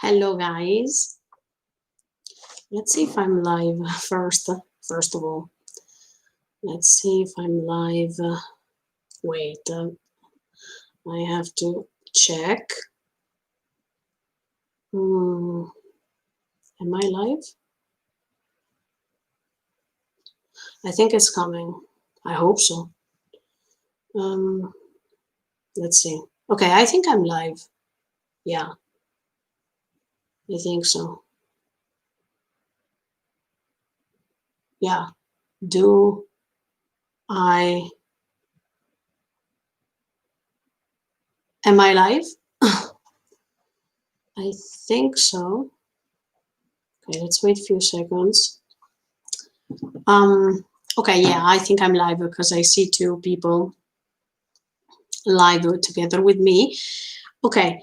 Hello guys. Let's see if I'm live first. First of all, let's see if I'm live. Wait, I have to check. Am I live? I think it's coming. I hope so. Let's see. Okay, I think I'm live. Yeah, I think so. Yeah. Do I... Am I live? I think so. Okay, let's wait a few seconds. Okay, yeah, I think I'm live because I see two people live together with me. Okay,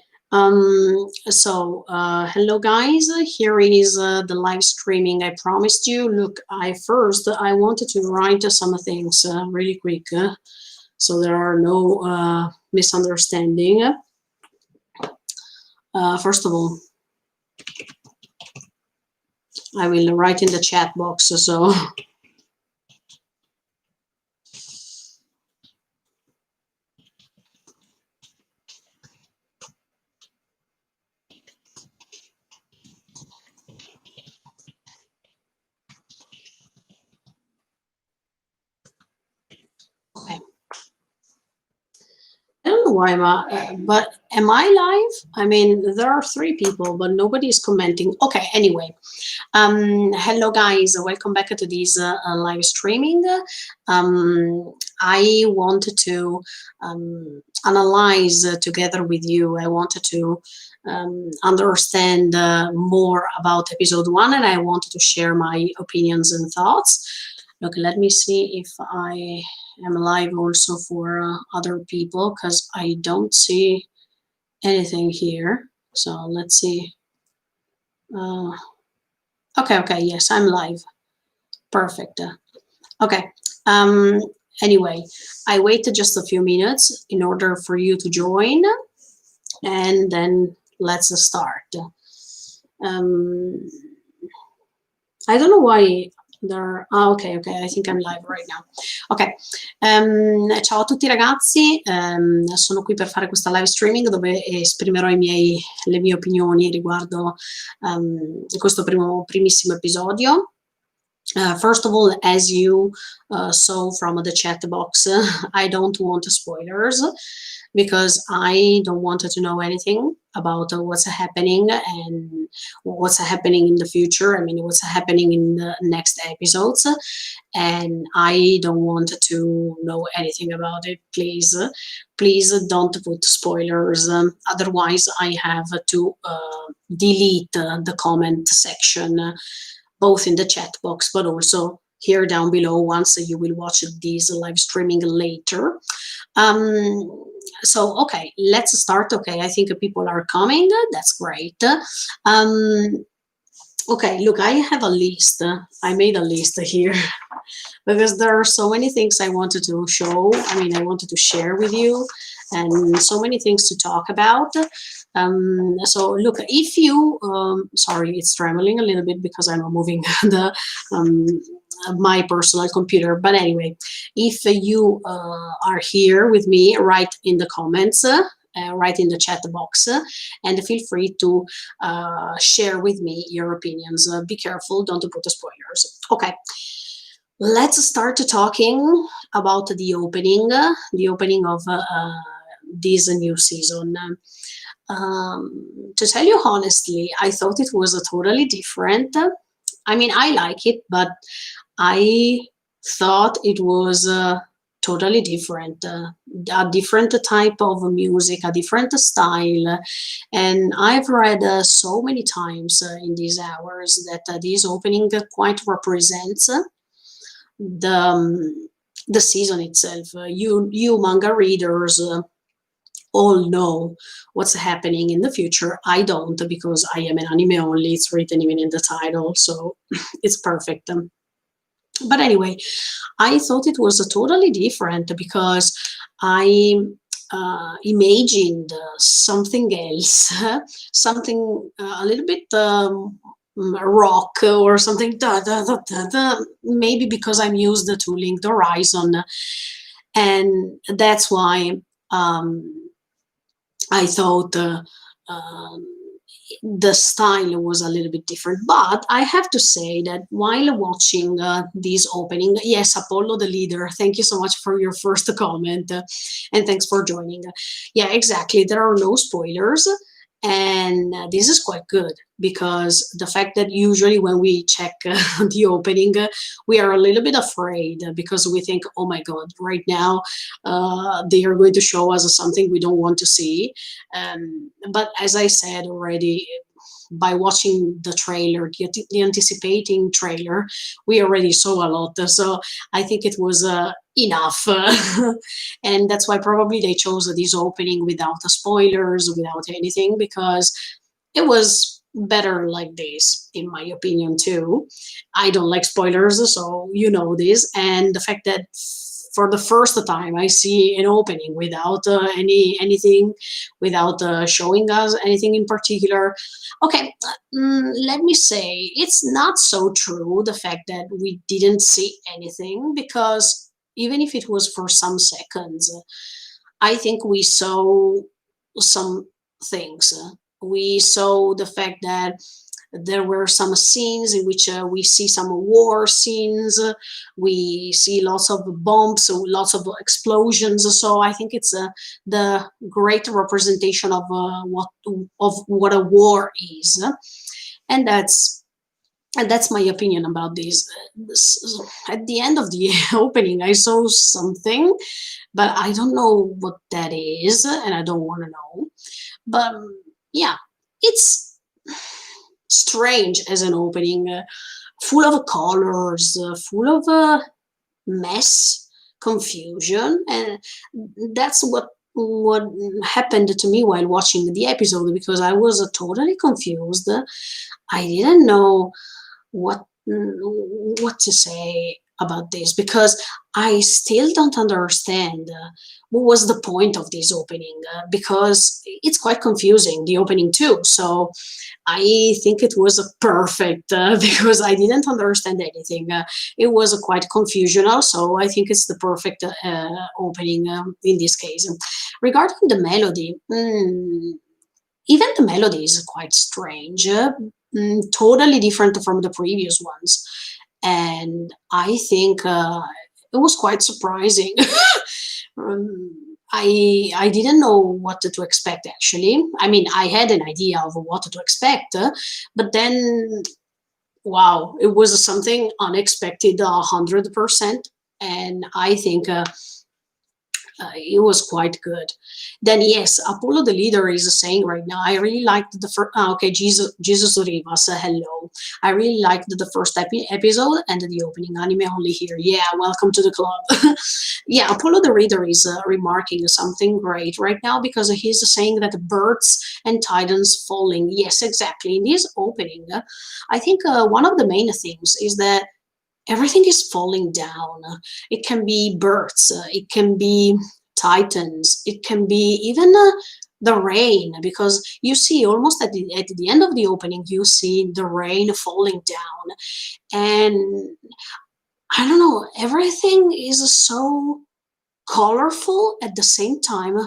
so hello guys, here is the live streaming I promised you. Look, I wanted to write some things really quick so there are no misunderstanding. First of all, I will write in the chat box, so okay. I don't know why but am I live? I mean, there are 3 people, but nobody is commenting. Okay, anyway. Hello guys, welcome back to this live streaming. I wanted to analyze together with you. I wanted to understand more about episode 1, and I wanted to share my opinions and thoughts. Look, let me see if I am live also for other people, because I don't see anything here. So let's see. Okay, yes, I'm live. Perfect. Okay. Anyway, I waited just a few minutes in order for you to join, and then let's start. I don't know why there... ok, I think I'm live right now. Ok, ciao a tutti ragazzi, sono qui per fare questa live streaming dove esprimerò le mie opinioni riguardo questo primissimo episodio. First of all, as you saw from the chat box, I don't want spoilers because I don't want to know anything about what's happening and what's happening in the future. I mean, what's happening in the next episodes, and I don't want to know anything about it. Please don't put spoilers. Otherwise, I have to delete the comment section, both in the chat box, but also here down below once you will watch this live streaming later. So, okay, let's start. Okay, I think people are coming. That's great. Okay, look, I have a list. I made a list here because there are so many things I wanted to show. I mean, I wanted to share with you and so many things to talk about. So look, if you, sorry, it's trembling a little bit because I'm moving the my personal computer. But anyway, if you are here with me, write in the comments, write in the chat box, and feel free to share with me your opinions. Be careful, don't put the spoilers. Okay. Let's start talking about the opening of this new season. To tell you honestly, I thought it was totally different. I mean, I like it, but I thought it was totally different, a different type of music, a different style. And I've read so many times in these hours that this opening quite represents the season itself. You manga readers all know what's happening in the future. I don't, because I am an anime only. It's written even in the title, so it's perfect. But anyway, I thought it was totally different because I imagined something else, something a little bit rock or something. Maybe because I'm used to Linked Horizon, and that's why I thought um, the style was a little bit different. But I have to say that while watching this opening, yes, Apollo the leader, thank you so much for your first comment, and thanks for joining. Yeah, exactly. There are no spoilers. And this is quite good because the fact that usually when we check the opening, we are a little bit afraid because we think, oh my God, right now they are going to show us something we don't want to see. But as I said already, by watching the trailer, the anticipating trailer, we already saw a lot. So I think it was enough. And that's why probably they chose this opening without the spoilers, without anything, because it was better like this, in my opinion, too. I don't like spoilers, so you know this. And the fact that for the first time I see an opening without anything, without showing us anything in particular. Okay, let me say it's not so true the fact that we didn't see anything, because even if it was for some seconds, I think we saw some things. We saw the fact that there were some scenes in which we see some war scenes. We see lots of bombs, so lots of explosions. So I think it's the great representation of what a war is, and that's my opinion about this. At the end of the opening, I saw something, but I don't know what that is, and I don't want to know. But yeah, it's strange as an opening, full of colors, full of mess, confusion, and that's what happened to me while watching the episode, because I was totally confused. I didn't know what what to say about this, because I still don't understand what was the point of this opening, because it's quite confusing, the opening too. So I think it was perfect because I didn't understand anything. It was quite confusional, so I think it's the perfect opening in this case. Regarding the melody, even the melody is quite strange, totally different from the previous ones, and I think it was quite surprising. I didn't know what to expect actually. I mean, I had an idea of what to expect, but then wow, it was something unexpected, 100%, and I think it was quite good. Then yes, Apollo the leader is saying right now, I really liked the first. Okay, Jesus Rivas, hello. I really liked the first episode and the opening. Anime only here. Yeah, welcome to the club. Yeah, Apollo the reader is remarking something great right now, because he's saying that birds and titans falling. Yes, exactly. In this opening, I think one of the main things is that everything is falling down. It can be birds, it can be titans, it can be even the rain, because you see almost at the end of the opening, you see the rain falling down. And I don't know, everything is so colorful at the same time,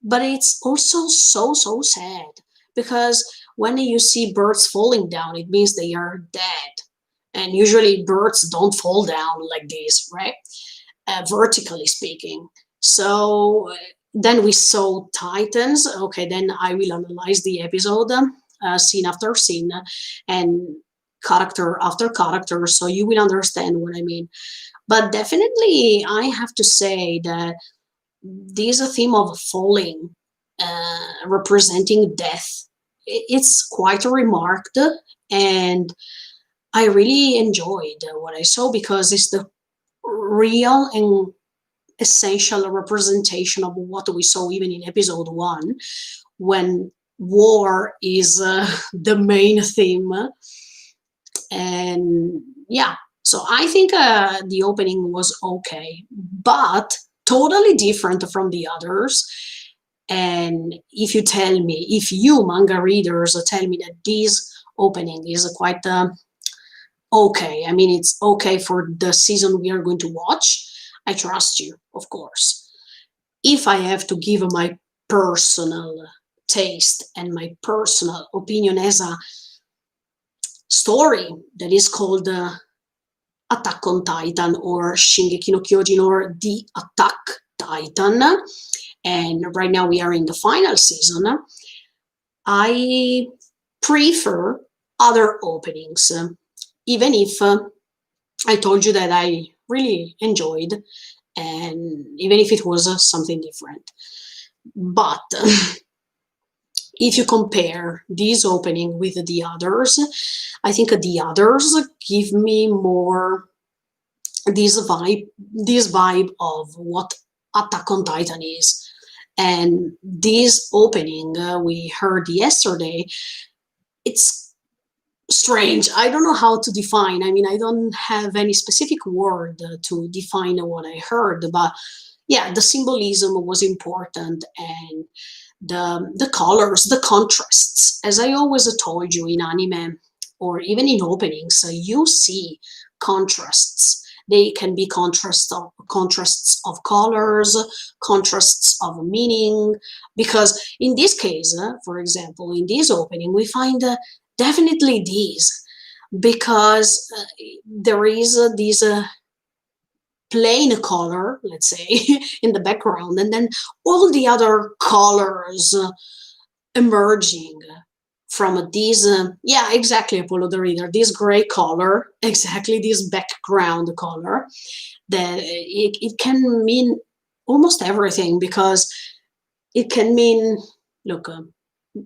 but it's also so sad, because when you see birds falling down, it means they are dead, and usually birds don't fall down like this, right? Vertically speaking. So then we saw titans. Okay, then I will analyze the episode, scene after scene, and character after character, so you will understand what I mean. But definitely I have to say that this theme of falling, representing death, it's quite remarked, and I really enjoyed what I saw, because it's the real and essential representation of what we saw even in episode one, when war is the main theme. And yeah, so I think the opening was okay, but totally different from the others. And if you tell me, if you manga readers tell me that this opening is quite okay, I mean, it's okay for the season we are going to watch, I trust you, of course. If I have to give my personal taste and my personal opinion as a story that is called Attack on Titan or Shingeki no Kyojin or The Attack Titan, and right now we are in the final season, I prefer other openings, even if I told you that I really enjoyed, and even if it was something different. But if you compare this opening with the others, I think the others give me more this vibe of what Attack on Titan is. And this opening we heard yesterday, it's strange. I don't know how to define. I mean, I don't have any specific word to define what I heard, but yeah, the symbolism was important, and the colors, the contrasts. As I always told you in anime or even in openings, you see contrasts. They can be contrasts of colors, contrasts of meaning, because in this case, for example, in this opening, we find definitely these, because there is this plain color, let's say, in the background, and then all the other colors emerging from this, yeah, exactly, Apollo the Reader, this gray color, exactly this background color, that it can mean almost everything, because it can mean, look,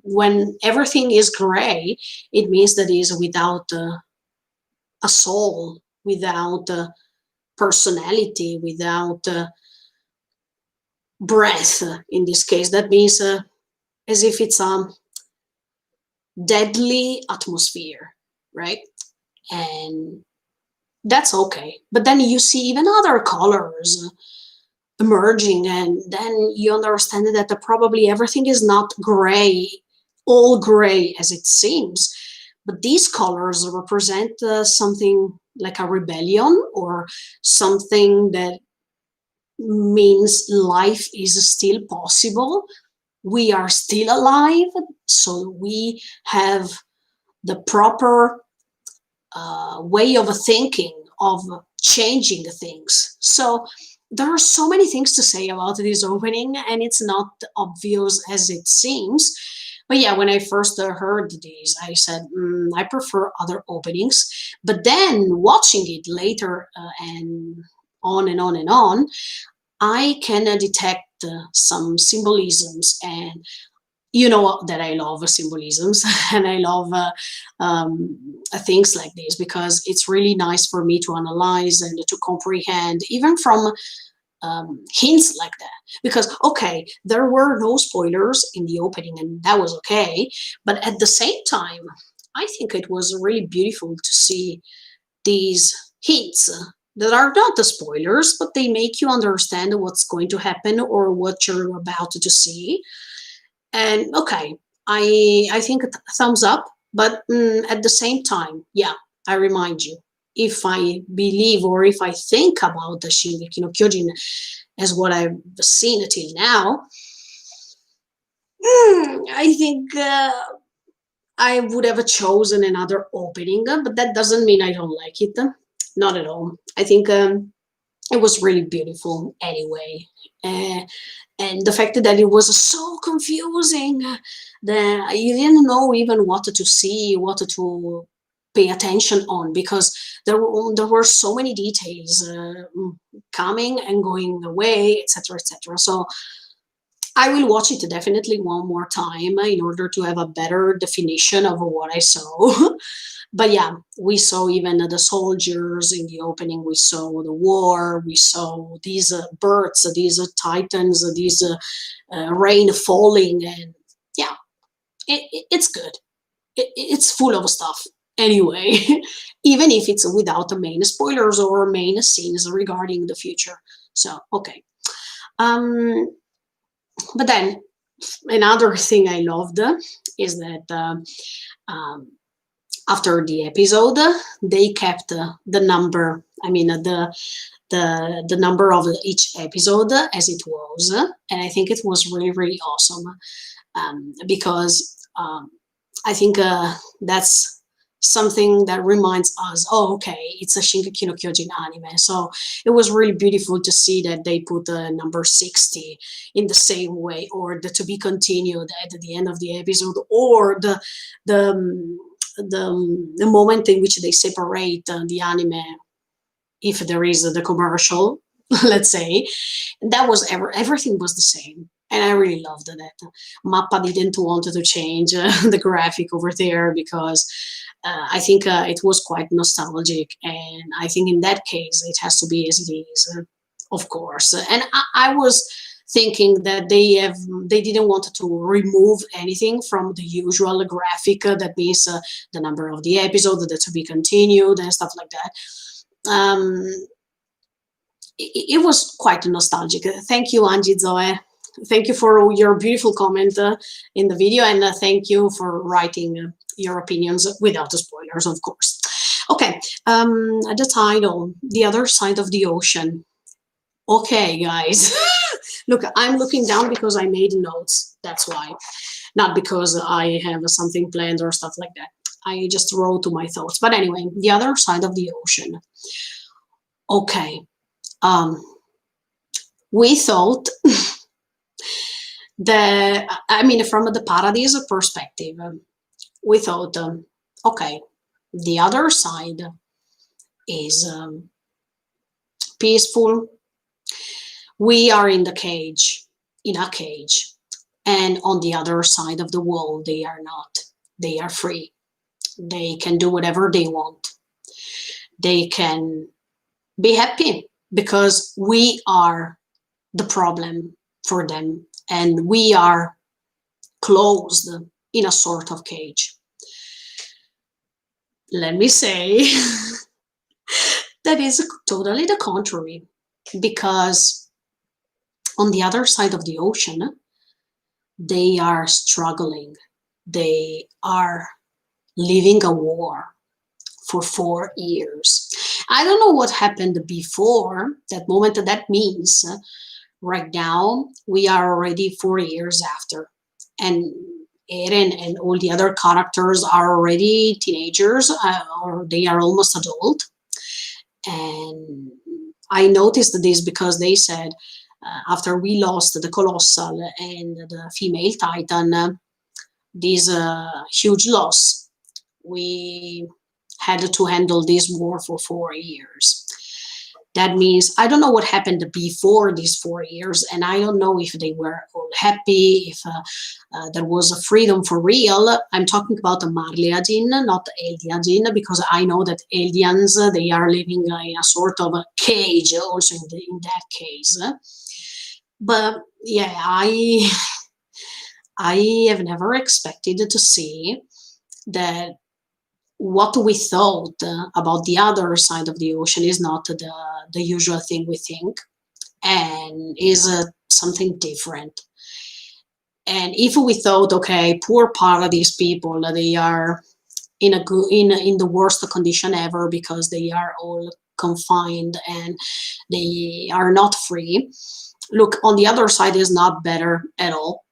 when everything is gray, it means that it is without a soul, without personality, without breath. In this case, that means as if it's a deadly atmosphere, right? And that's okay. But then you see even other colors emerging, and then you understand that probably everything is not gray, all gray as it seems, but these colors represent something like a rebellion, or something that means life is still possible. We are still alive, so we have the proper way of thinking, of changing things. So there are so many things to say about this opening, and it's not obvious as it seems. But yeah, when I first heard this, I said, I prefer other openings. But then watching it later and on and on and on, I can detect some symbolisms, and you know that I love symbolisms and I love things like this, because it's really nice for me to analyze and to comprehend, even from hints like that. Because, okay, there were no spoilers in the opening, and that was okay. But at the same time, I think it was really beautiful to see these hints that are not the spoilers, but they make you understand what's going to happen or what you're about to see. And okay, I think a thumbs up, but at the same time, yeah, I remind you, if I believe or if I think about the Shingeki no Kyojin as what I've seen till now, I think I would have chosen another opening, but that doesn't mean I don't like it. Not at all. I think it was really beautiful anyway. And the fact that it was so confusing, that you didn't know even what to see, what to pay attention on, because there were so many details coming and going away, etc., etc. So I will watch it definitely one more time in order to have a better definition of what I saw. But yeah, we saw even the soldiers in the opening, we saw the war, we saw these birds, these titans, these rain falling, and yeah, it's good. It's full of stuff anyway, even if it's without the main spoilers or main scenes regarding the future. So, okay. But then another thing I loved is that after the episode, they kept the number. I mean, the number of each episode as it was, and I think it was really really awesome, because I think that's something that reminds us, oh, okay, it's a Shingeki no Kyojin anime. So it was really beautiful to see that they put the number 60 in the same way, or the to be continued at the end of the episode, or the the moment in which they separate the anime, if there is the commercial, let's say. That was everything was the same, and I really loved that. Mappa didn't want to change the graphic over there because I think it was quite nostalgic, and I think in that case it has to be as it is, of course. And I was thinking that they didn't want to remove anything from the usual graphic. That means the number of the episode, the to be continued, and stuff like that. Um, it was quite nostalgic. Thank you, Angie Zoe. Thank you for your beautiful comment in the video, and thank you for writing your opinions without the spoilers, of course. Okay, the title, The Other Side of the Ocean. Okay, guys. Look, I'm looking down because I made notes. That's why. Not because I have something planned or stuff like that. I just wrote to my thoughts. But anyway, The Other Side of the Ocean. Okay. We thought that, I mean, from the Paradise perspective, we thought, okay, the other side is peaceful. We are in the cage, in a cage, and on the other side of the wall, they are not. They are free. They can do whatever they want. They can be happy because we are the problem for them, and we are closed in a sort of cage. Let me say that is totally the contrary, because on the other side of the ocean, they are struggling. They are living a war for 4 years. I don't know what happened before that moment. That means right now we are already 4 years after, and Eren and all the other characters are already teenagers, or they are almost adult. And I noticed this because they said after we lost the Colossal and the female Titan, this huge loss, we had to handle this war for 4 years. That means I don't know what happened before these 4 years, and I don't know if they were all happy, if there was a freedom for real. I'm talking about the Marleya-jin, not Eldia-jin, because I know that Eldians, they are living in a sort of a cage also in that case. But yeah, I have never expected to see that what we thought about the other side of the ocean is not the usual thing we think, and is something different. And if we thought, okay, poor Paradise people, they are in the worst condition ever because they are all confined and they are not free. Look, on the other side is not better at all.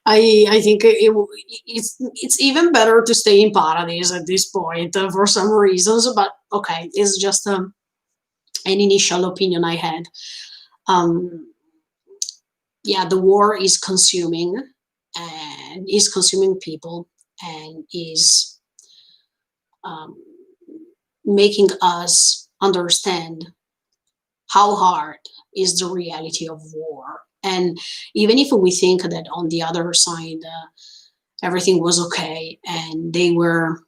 I think it's even better to stay in Paradise at this point for some reasons, but okay, it's just an initial opinion I had. Yeah, the war is consuming, and is consuming people, and is making us understand how hard is the reality of war. And even if we think that on the other side everything was okay and they were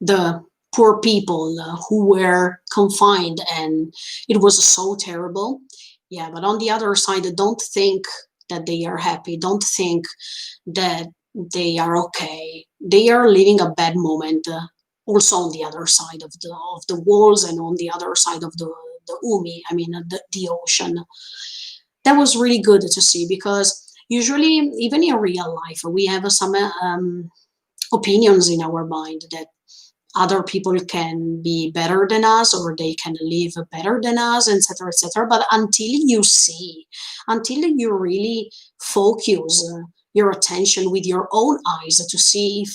the poor people who were confined and it was so terrible, yeah, but on the other side, don't think that they are happy, don't think that they are okay. They are living a bad moment also on the other side of the walls and on the other side of the Umi, I mean the ocean. that was really good to see, because usually, even in real life, we have some opinions in our mind that other people can be better than us, or they can live better than us, etc., etc. But until you see, until you really focus your attention with your own eyes to see if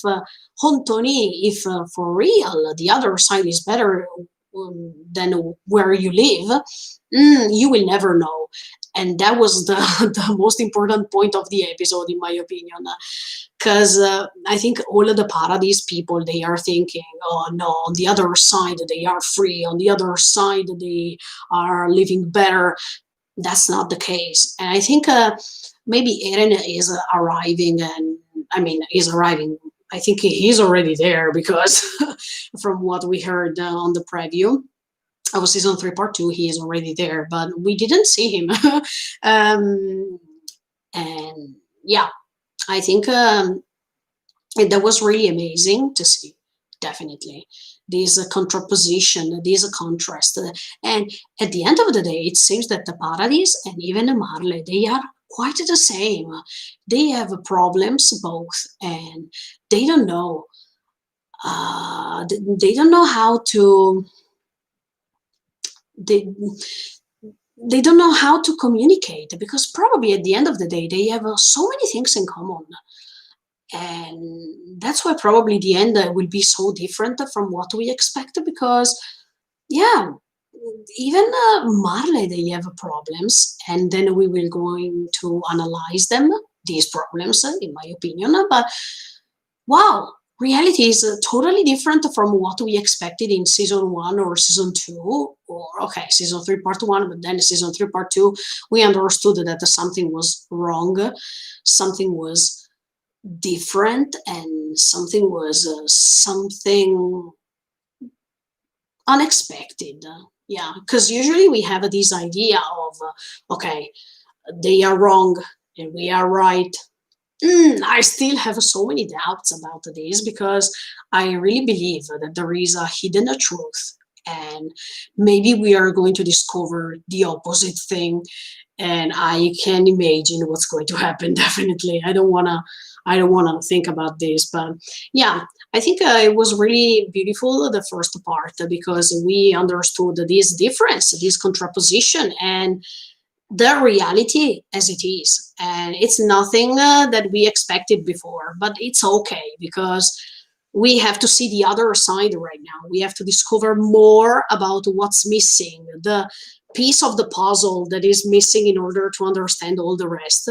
if for real the other side is better than where you live, you will never know. And that was the, the most important point of the episode, in my opinion, because I think all of the Paradise people, they are thinking, oh no, on the other side they are free, on the other side they are living better. That's not the case. And I think maybe Eren is arriving, and I mean, is arriving. I think he's already there, because from what we heard on the preview of season 3 part 2, he is already there, but we didn't see him. um, and yeah, I think that was really amazing to see, definitely. This contraposition, this contrast. And at the end of the day, it seems that the Paradise and even the Marley, they are quite the same. They have problems both, and they don't know. They don't know how to. They, they don't know how to communicate, because probably at the end of the day they have so many things in common, and that's why probably the end will be so different from what we expect, because yeah, even Marley, they have problems, and then we will going to analyze them, these problems, in my opinion. But wow, reality is totally different from what we expected in season 1 or season 2, or okay, season 3 part 1, but then season 3 part 2, we understood that something was wrong, something was different, and something was something unexpected. Yeah, because usually we have this idea of, okay, they are wrong and we are right. I still have so many doubts about this, because I really believe that there is a hidden truth, and maybe we are going to discover the opposite thing, and I can imagine what's going to happen. Definitely, I don't wanna think about this, but yeah, I think it was really beautiful, the first part, because we understood this difference, this contraposition, and the reality as it is. And it's nothing that we expected before, but it's okay, because we have to see the other side right now. We have to discover more about what's missing, the piece of the puzzle that is missing in order to understand all the rest.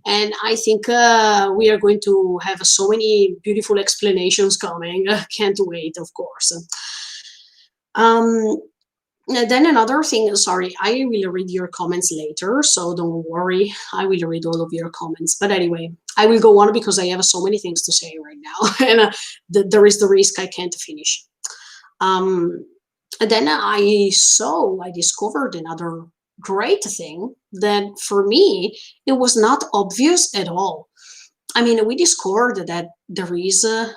And I think we are going to have so many beautiful explanations coming. Can't wait, of course. Um, then another thing, sorry, I will read your comments later, so don't worry. I will read all of your comments. But anyway, I will go on, because I have so many things to say right now, and there is the risk I can't finish. And then I discovered another great thing that for me, it was not obvious at all. I mean, we discovered that there is that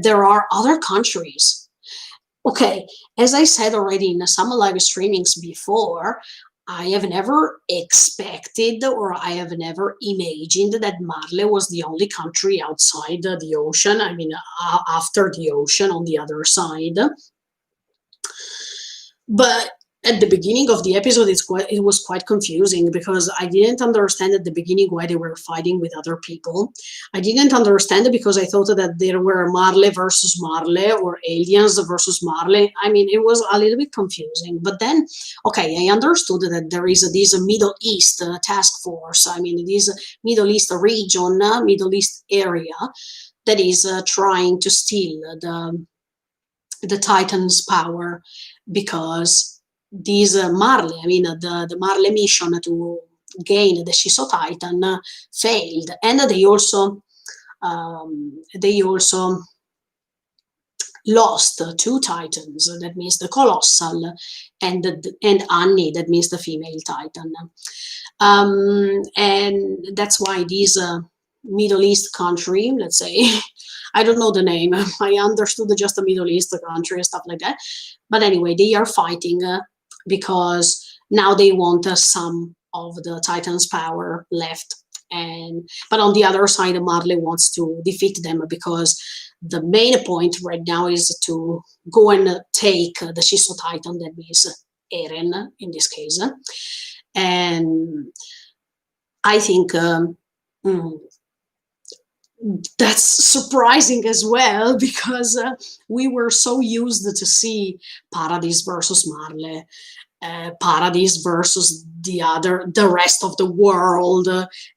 there are other countries. Okay, as I said already in some live streamings before, I have never expected, or I have never imagined that Marley was the only country outside the ocean. I mean, after the ocean on the other side. But at the beginning of the episode, it was quite confusing, because I didn't understand at the beginning why they were fighting with other people. I didn't understand it, because I thought that there were Marley versus Marley, or aliens versus Marley. I mean, it was a little bit confusing. But then, okay, I understood that there is this Middle East task force. I mean, this Middle East region, Middle East area, that is trying to steal the Titan's power, because these Marley, I mean, the Marley mission to gain the Shiso Titan failed, and they also lost two Titans. That means the Colossal, and Annie. That means the female Titan, and that's why these Middle East country, let's say, I don't know the name. I understood just a Middle East country and stuff like that. But anyway, they are fighting because now they want some of the Titans' power left. But on the other side, Marley wants to defeat them because the main point right now is to go and take the Shiso Titan, that means Eren in this case. And I think that's surprising as well, because we were so used to see Paradis versus Marley, Paradis versus the rest of the world,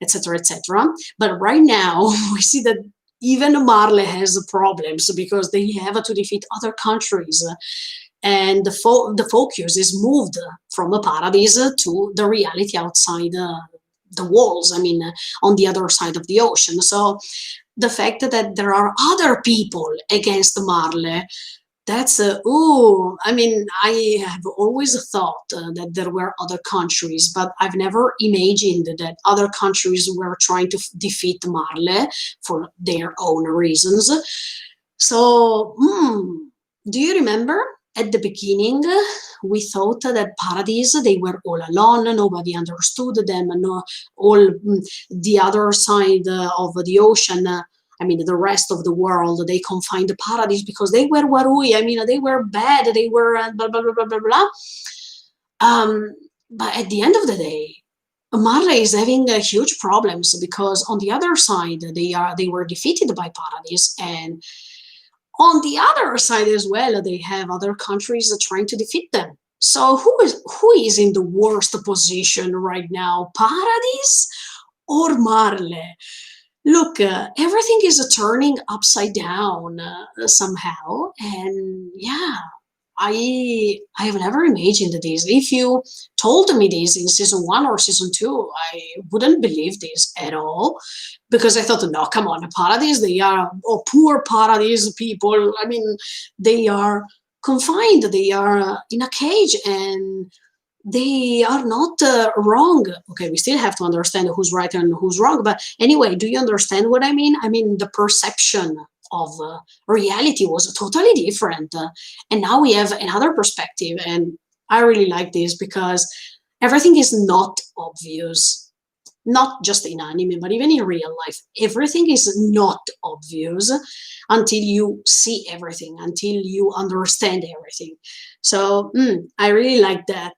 etc., etc. But right now we see that even Marley has problems because they have to defeat other countries, and the focus is moved from a Paradis to the reality outside the walls. I mean, on the other side of the ocean. So the fact that there are other people against Marley, that's I mean, I have always thought that there were other countries, but I've never imagined that other countries were trying to defeat Marley for their own reasons. So, do you remember at the beginning we thought that Paradis, they were all alone, nobody understood them, no, all the other side of the ocean, I mean, the rest of the world, they confined the Paradis because they were Warui. I mean, they were bad. They were blah, blah, blah, blah, blah, blah. But at the end of the day, Marley is having huge problems because on the other side, they were defeated by Paradis. And on the other side as well, they have other countries trying to defeat them. So who is in the worst position right now, Paradis or Marley? Look, everything is turning upside down somehow, and yeah, I have never imagined this. If you told me this in season 1 or season 2, I wouldn't believe this at all, because I thought, no, come on, Paradis, they are poor Paradis people. I mean, they are confined, they are in a cage, and they are not wrong. Okay, we still have to understand who's right and who's wrong. But anyway, do you understand what I mean? I mean, the perception of reality was totally different. And now we have another perspective. And I really like this because everything is not obvious. Not just in anime, but even in real life. Everything is not obvious until you see everything, until you understand everything. So I really like that.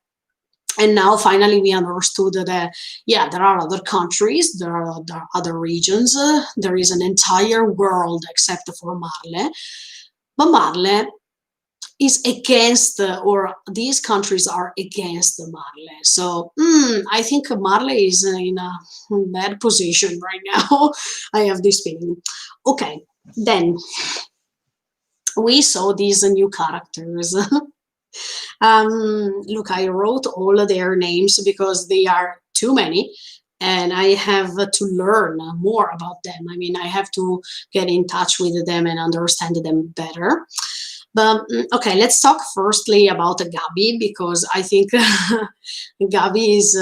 And now finally we understood that, yeah, there are other countries, there are other regions, there is an entire world except for Marley. But Marley is against, or these countries are against Marley. So I think Marley is in a bad position right now. I have this feeling. Okay, then we saw these new characters. Look, I wrote all their names because they are too many and I have to learn more about them. I mean, I have to get in touch with them and understand them better. But okay, let's talk firstly about Gabi, because I think Gabi is,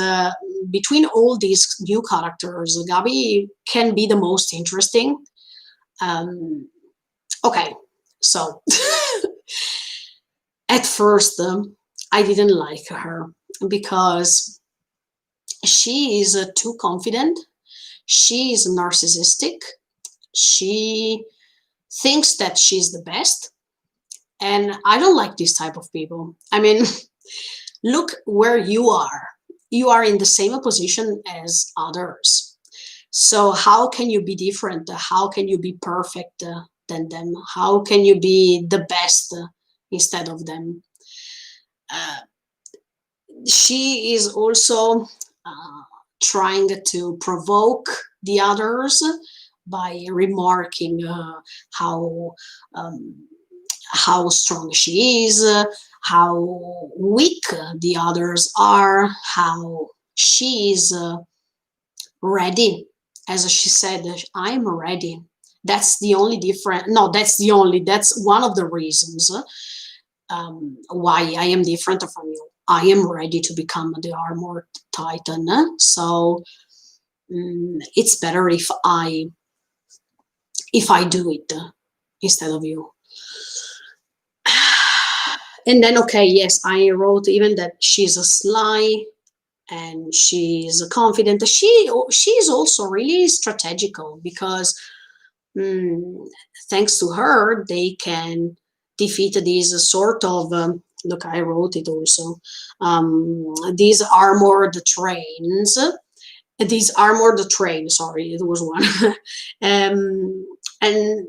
between all these new characters, Gabi can be the most interesting. Okay, so at first, I didn't like her because she is too confident. She is narcissistic. She thinks that she's the best. And I don't like this type of people. I mean, look where you are. You are in the same position as others. So how can you be different? How can you be perfect than them? How can you be the best instead of them? She is also trying to provoke the others by remarking how strong she is, how weak the others are, how she is ready. As she said, I'm ready. That's the only difference. No, that's one of the reasons why I am different from you. I am ready to become the armored titan. So it's better if I do it instead of you. And then, okay, yes, I wrote even that she's a sly and she's confident. She's also really strategical because mm, thanks to her, they can defeat these sort of look. I wrote it also. These armored trains. These armored trains. Sorry, it was one. And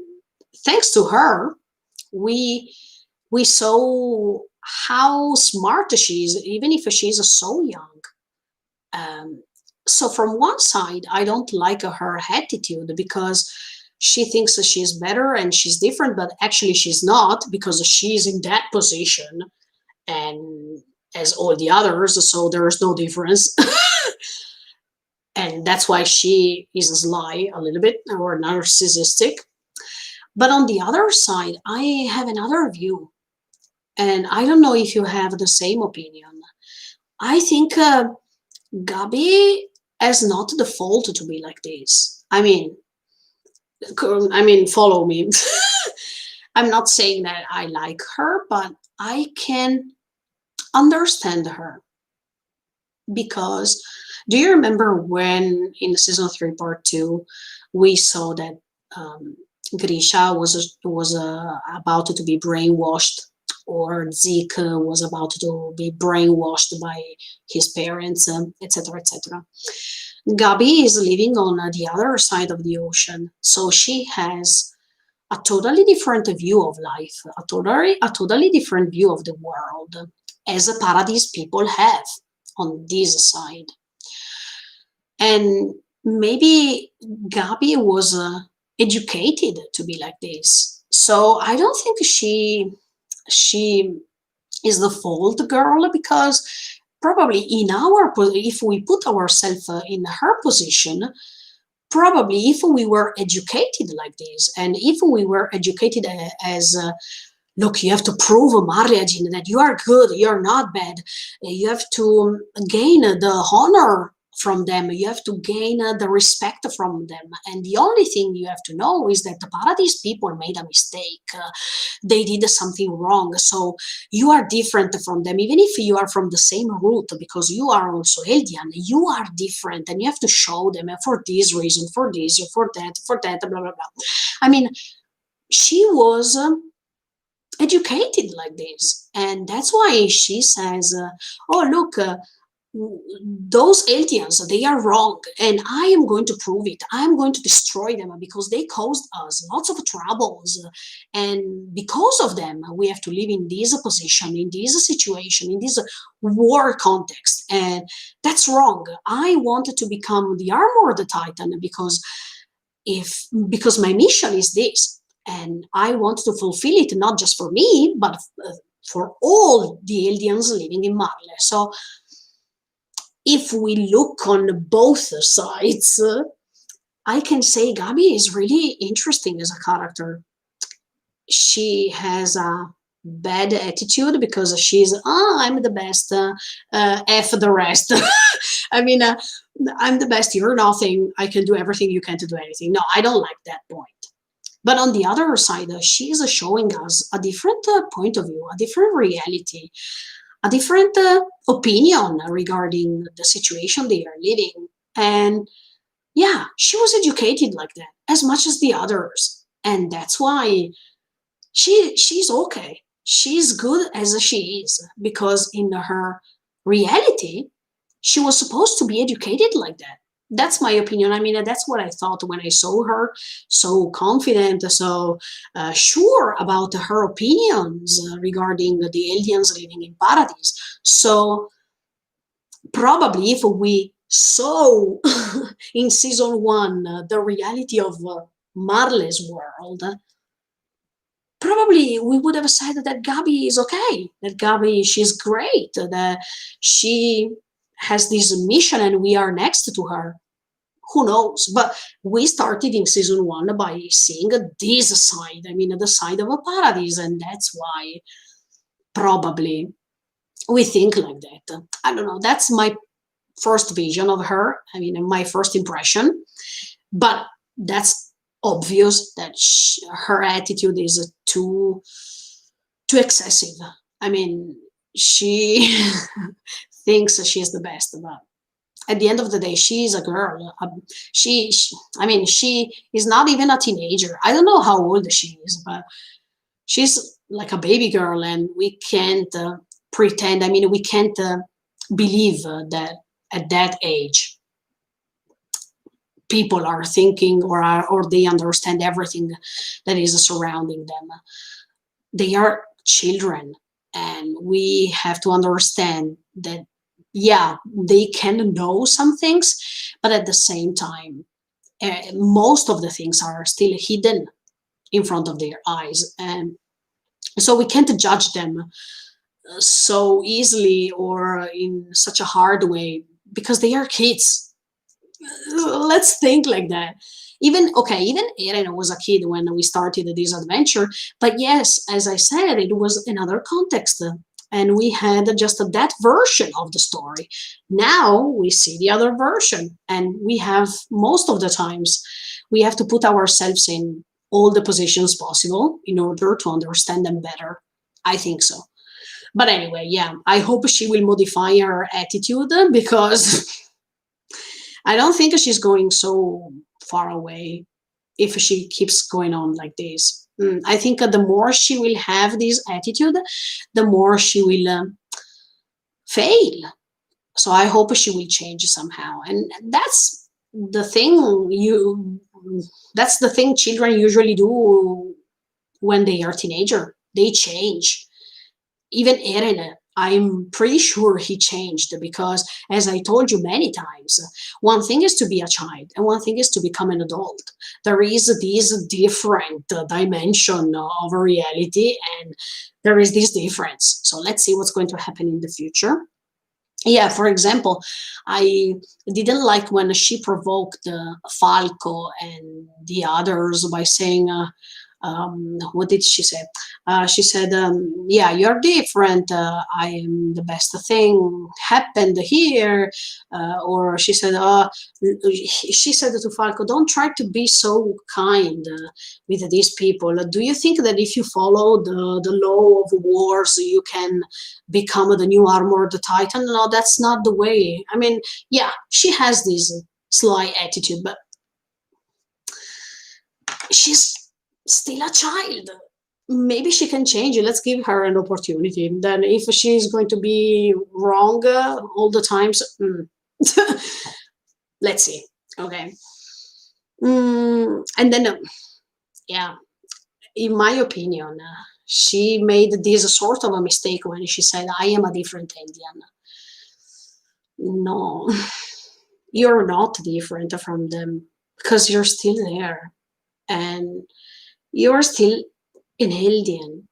thanks to her, we we saw how smart she is, even if she's so young. Um, so from one side, I don't like her attitude because she thinks that she's better and she's different, but actually she's not because she's in that position and as all the others, so there's no difference. And that's why she is sly a little bit or narcissistic. But on the other side, I have another view, and I don't know if you have the same opinion. I think Gabi has not the fault to be like this. Follow me. I'm not saying that I like her, but I can understand her because do you remember when in season 3 part 2 we saw that Grisha was about to be brainwashed, or Zeke was about to be brainwashed by his parents, etc., etc. Gabi is living on the other side of the ocean, so she has a totally different view of life, a totally different view of the world, as a paradise people have on this side. And maybe Gabi was educated to be like this. So I don't think she is the fault girl because probably if we put ourselves in her position, probably if we were educated like this and if we were educated as look, you have to prove Marjin that you are good, you're not bad. You have to gain the honor from them. You have to gain the respect from them. And the only thing you have to know is that the Paradise people made a mistake. They did something wrong. So you are different from them, even if you are from the same root, because you are also Eldian. You are different, and you have to show them for this reason, for this, for that, blah, blah, blah. I mean, she was educated like this, and that's why she says oh look, those aliens, they are wrong, and I am going to prove it. I am going to destroy them because they caused us lots of troubles, and because of them we have to live in this position, in this situation, in this war context, and that's wrong. I wanted to become the armored titan because my mission is this, and I want to fulfill it not just for me, but for all the aliens living in Marley. So if we look on both sides, I can say Gabi is really interesting as a character. She has a bad attitude because she's, I'm the best, F the rest. I mean, I'm the best, you're nothing, I can do everything, you can't do anything. No, I don't like that point. But on the other side, she is showing us a different point of view, a different reality, a different opinion regarding the situation they are living. And yeah, she was educated like that as much as the others. And that's why she's okay. She's good as she is because in her reality, she was supposed to be educated like that. That's my opinion. I mean, that's what I thought when I saw her so confident, so sure about her opinions regarding the aliens living in paradise. So probably if we saw in season 1 the reality of Marley's world, probably we would have said that Gabi is okay, that Gabi, she's great, that she has this mission and we are next to her. Who knows? But we started in season 1 by seeing this side, I mean, the side of a paradise, and that's why probably we think like that. I don't know. That's my first vision of her. I mean, my first impression. But that's obvious that her attitude is too excessive. I mean, she thinks that she's the best, but at the end of the day, she's a girl. I mean, she is not even a teenager. I don't know how old she is, but she's like a baby girl, and we can't pretend. I mean, we can't believe that at that age people are thinking or they understand everything that is surrounding them. They are children, and we have to understand that, yeah, they can know some things, but at the same time, most of the things are still hidden in front of their eyes, and so we can't judge them so easily or in such a hard way because they are kids. Let's think like that. Even okay, even Eren was a kid when we started this adventure, but yes, as I said, it was another context, and we had just that version of the story. Now we see the other version, and we have most of the times we have to put ourselves in all the positions possible in order to understand them better. I think so. But anyway, yeah, I hope she will modify her attitude because I don't think she's going so far away if she keeps going on like this. I think the more she will have this attitude, the more she will fail. So I hope she will change somehow. And the thing you that's the thing children usually do when they are teenager. They change. Even Eren, I'm pretty sure he changed because, as I told you many times, one thing is to be a child and one thing is to become an adult. There is this different dimension of reality, and there is this difference. So let's see what's going to happen in the future. Yeah, for example, I didn't like when she provoked Falco and the others by saying, what did she say? She said, "Yeah, you're different. I am the best thing happened here." Or she said to Falco, "Don't try to be so kind with these people. Do you think that if you follow the law of wars, you can become the new armored titan? No, that's not the way." I mean, yeah, she has this sly attitude, but she's still a child. Maybe she can change it. Let's give her an opportunity. Then, if she's going to be wrong all the times, let's see. Okay. And then, yeah, in my opinion, she made this sort of a mistake when she said, "I am a different Indian." No, you're not different from them because you're still there and you're still an alien.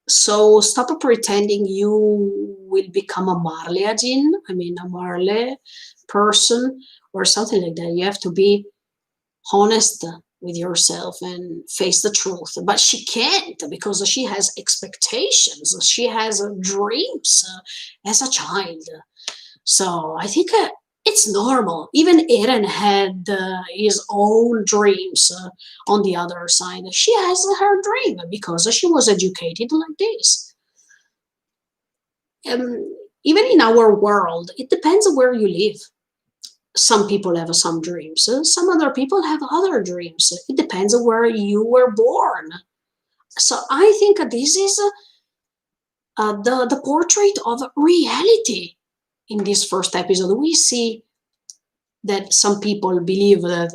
So stop pretending you will become a Marleyan, I mean a Marley person or something like that. You have to be honest with yourself and face the truth. But she can't because she has expectations. She has dreams as a child. So I think it's normal. Even Eren had his own dreams on the other side. She has her dream because she was educated like this. Even in our world, it depends on where you live. Some people have some dreams, some other people have other dreams. It depends on where you were born. So I think this is the portrait of reality. In this first episode, we see that some people believe that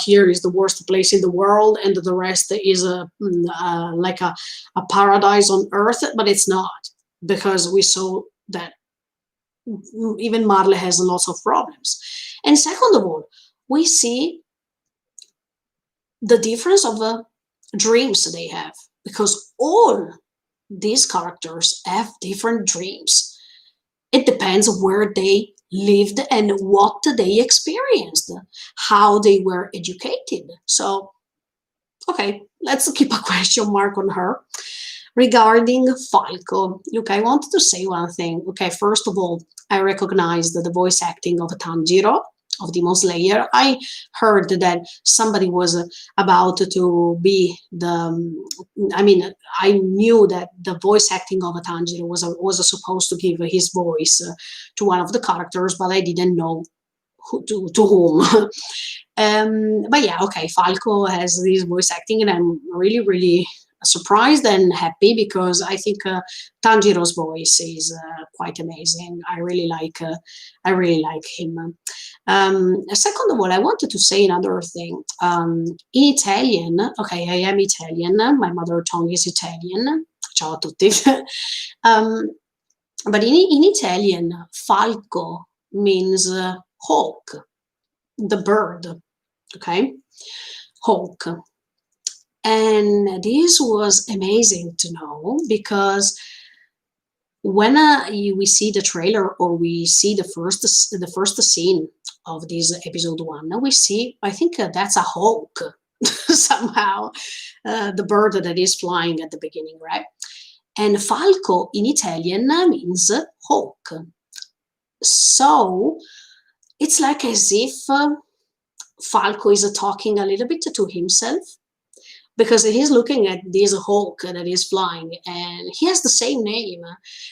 here is the worst place in the world and the rest is like a paradise on earth, but it's not, because we saw that even Marley has lots of problems. And second of all, we see the difference of dreams they have, because all these characters have different dreams. It depends where they lived and what they experienced, how they were educated. So, okay, let's keep a question mark on her. Regarding Falco, okay, I wanted to say one thing. Okay, first of all, I recognized the voice acting of Tanjiro. of Demon Slayer. I heard that somebody was about to be I mean, I knew that the voice acting of Tanjiro was supposed to give his voice to one of the characters, but I didn't know to whom. But yeah, okay, Falco has this voice acting, and I'm really, really surprised and happy because I think Tanjiro's voice is quite amazing. I really like him. Second of all, I wanted to say another thing. In Italian, okay, I am Italian. My mother tongue is Italian. Ciao a tutti. But in Italian, falco means hawk, the bird. Okay, hawk. And this was amazing to know because when we see the trailer or we see the first scene of this episode 1, we see, I think that's a hawk somehow, the bird that is flying at the beginning, right? And falco in Italian means hawk. So it's like as if Falco is talking a little bit to himself, because he's looking at this hawk that is flying, and he has the same name,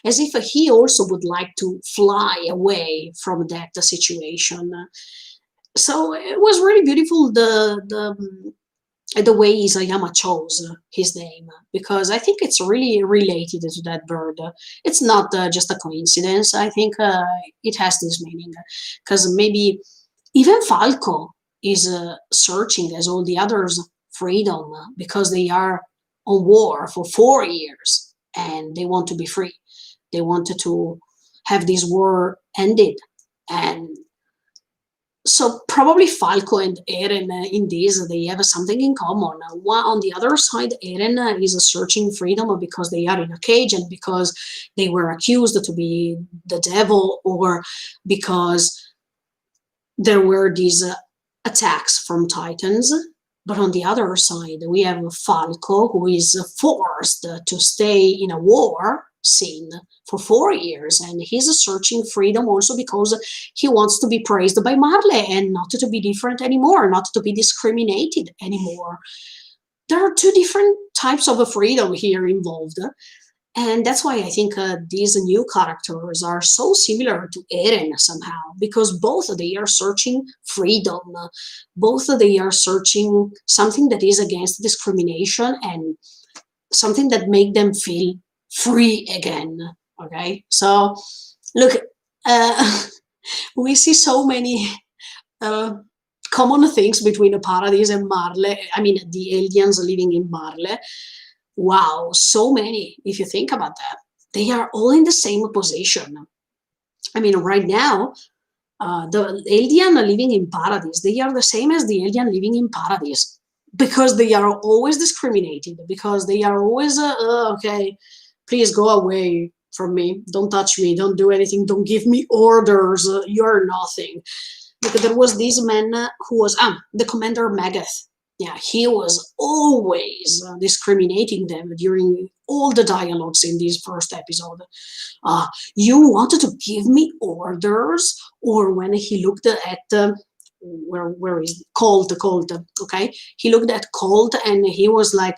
as if he also would like to fly away from that situation. So it was really beautiful, the way Isayama chose his name, because I think it's really related to that bird. It's not just a coincidence. I think it has this meaning, because maybe even Falco is searching, as all the others, freedom, because they are on war for 4 years and they want to be free. They wanted to have this war ended. And so probably Falco and Eren in this, they have something in common. One, on the other side, Eren is searching freedom because they are in a cage and because they were accused to be the devil, or because there were these attacks from Titans. But on the other side, we have Falco, who is forced to stay in a war scene for 4 years, and he's searching freedom also because he wants to be praised by Marley and not to be different anymore, not to be discriminated anymore. There are two different types of freedom here involved. And that's why I think these new characters are so similar to Eren somehow, because both they are searching freedom, both they are searching something that is against discrimination and something that make them feel free again. Okay, so look, we see so many common things between Paradise and Marley. I mean, the aliens living in Marley. Wow, so many, if you think about that. They are all in the same position. I mean, right now, the alien living in Paradise, they are the same as the alien living in Paradise, because they are always discriminated, because they are always, okay, please go away from me, don't touch me, don't do anything, don't give me orders, you're nothing. Because there was this man who was, the Commander Magath. Yeah, he was always discriminating them during all the dialogues in this first episode. You wanted to give me orders? Or when he looked at, where is Colt, okay? He looked at Colt and he was like,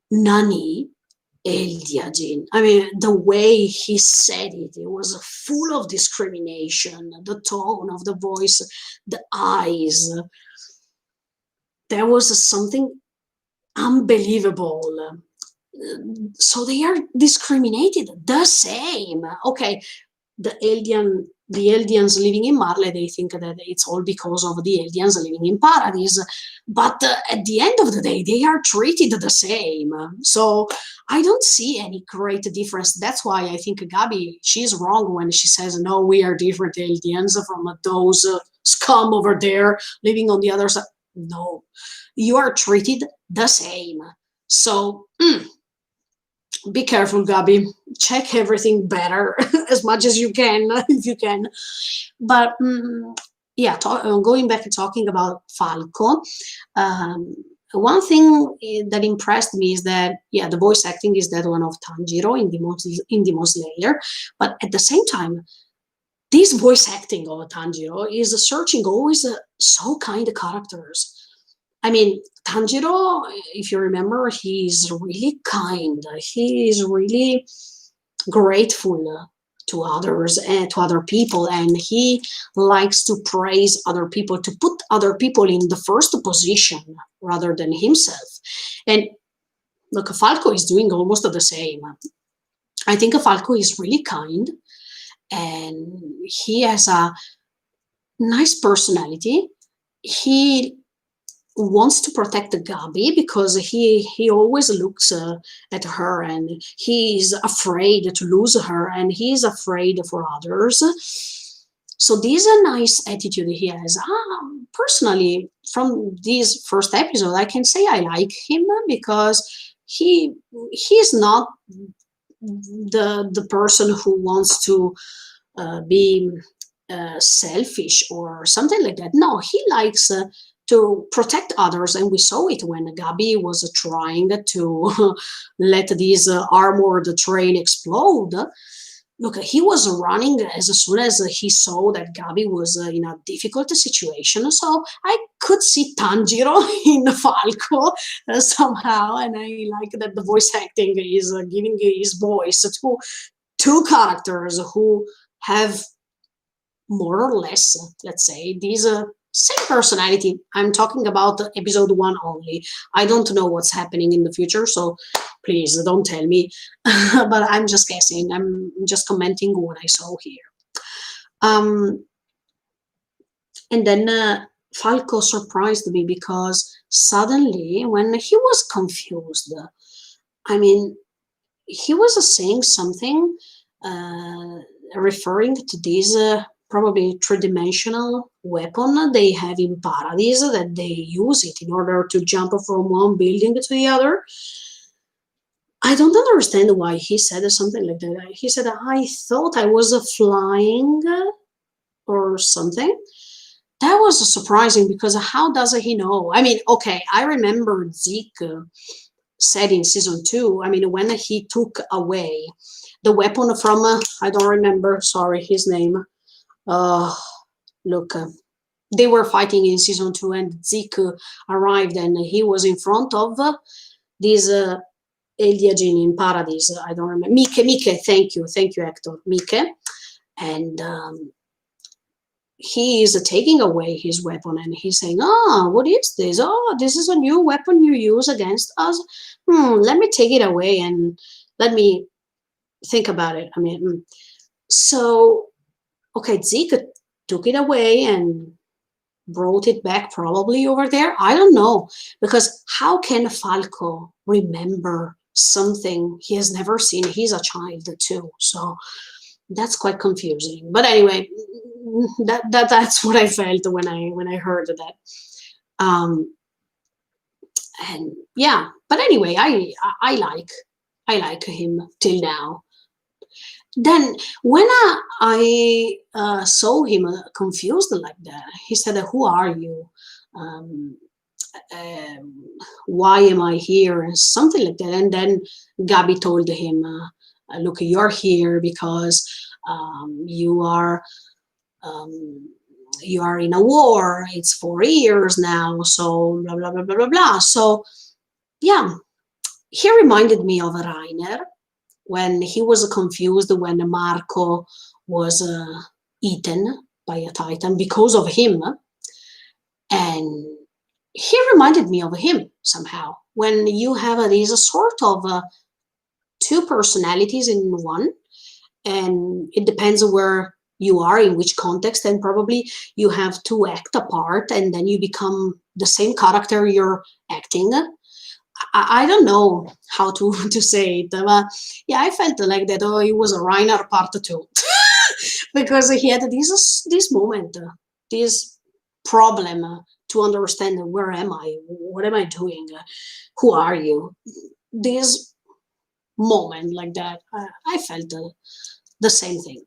Nani? Eliadin. I mean, the way he said it, it was full of discrimination, the tone of the voice, the eyes. There was something unbelievable. So they are discriminated the same. Okay, the aliens living in Marley, they think that it's all because of the aliens living in Paradise. But at the end of the day, they are treated the same. So I don't see any great difference. That's why I think Gabi, she's wrong when she says, no, we are different aliens from those scum over there living on the other side. No, you are treated the same. So be careful, Gabi. Check everything better as much as you can, if you can. But yeah, going back and talking about Falco, one thing that impressed me is that, yeah, the voice acting is that one of Tanjiro in Demon Slayer, but at the same time, this voice acting of Tanjiro is searching always so kind characters. I mean, Tanjiro, if you remember, he's really kind. He is really grateful to others and to other people, and he likes to praise other people, to put other people in the first position rather than himself. And look, Falco is doing almost the same. I think Falco is really kind, and he has a nice personality. He wants to protect Gabi because he always looks at her, and he's afraid to lose her, and he's afraid for others. So this is a nice attitude he has. Personally, from this first episode, I can say I like him because he's not the person who wants to be selfish or something like that. No, he likes to protect others, and we saw it when Gabi was trying to let this armored train explode. Look, he was running as soon as he saw that Gabi was in a difficult situation. So I could see Tanjiro in Falco somehow, and I like that the voice acting is giving his voice to two characters who have more or less, let's say, these same personality. I'm talking about episode 1 only. I don't know what's happening in the future, so please don't tell me. But I'm just guessing. I'm just commenting what I saw here. And then Falco surprised me because suddenly, when he was confused, I mean, he was saying something referring to this probably three-dimensional weapon they have in Paradise, that they use it in order to jump from one building to the other. I don't understand why he said something like that. He said, I thought I was flying or something. That was surprising because how does he know? I mean, okay, I remember Zeke said in season 2, I mean, when he took away the weapon from, I don't remember, sorry, his name. Look, they were fighting in season 2, and Zeke arrived, and he was in front of this Eliagin in Paradise. I don't remember. Mike, thank you, Hector. Mike, and he is taking away his weapon, and he's saying, what is this? Oh, this is a new weapon you use against us. Let me take it away and let me think about it. I mean, so, okay, Zeke took it away and brought it back probably over there. I don't know, because how can Falco remember something he has never seen? He's a child too, so that's quite confusing. But anyway, that's what I felt when I heard that. And yeah, but anyway, I like him till now. Then when I saw him confused like that, he said, who are you? Why am I here? And something like that. And then Gabi told him, look, you're here because you are in a war. It's 4 years now, so blah, blah, blah, blah, blah, blah. So yeah, he reminded me of Rainer when he was confused when Marco was eaten by a titan because of him. And he reminded me of him somehow. When you have this sort of two personalities in one, and it depends where you are, in which context, and probably you have to act a part, and then you become the same character you're acting. I don't know how to say it, but yeah, I felt like that. Oh, it was a Reiner part 2 because he had this moment, this problem to understand where am I, what am I doing, who are you? This moment like that, I felt the same thing.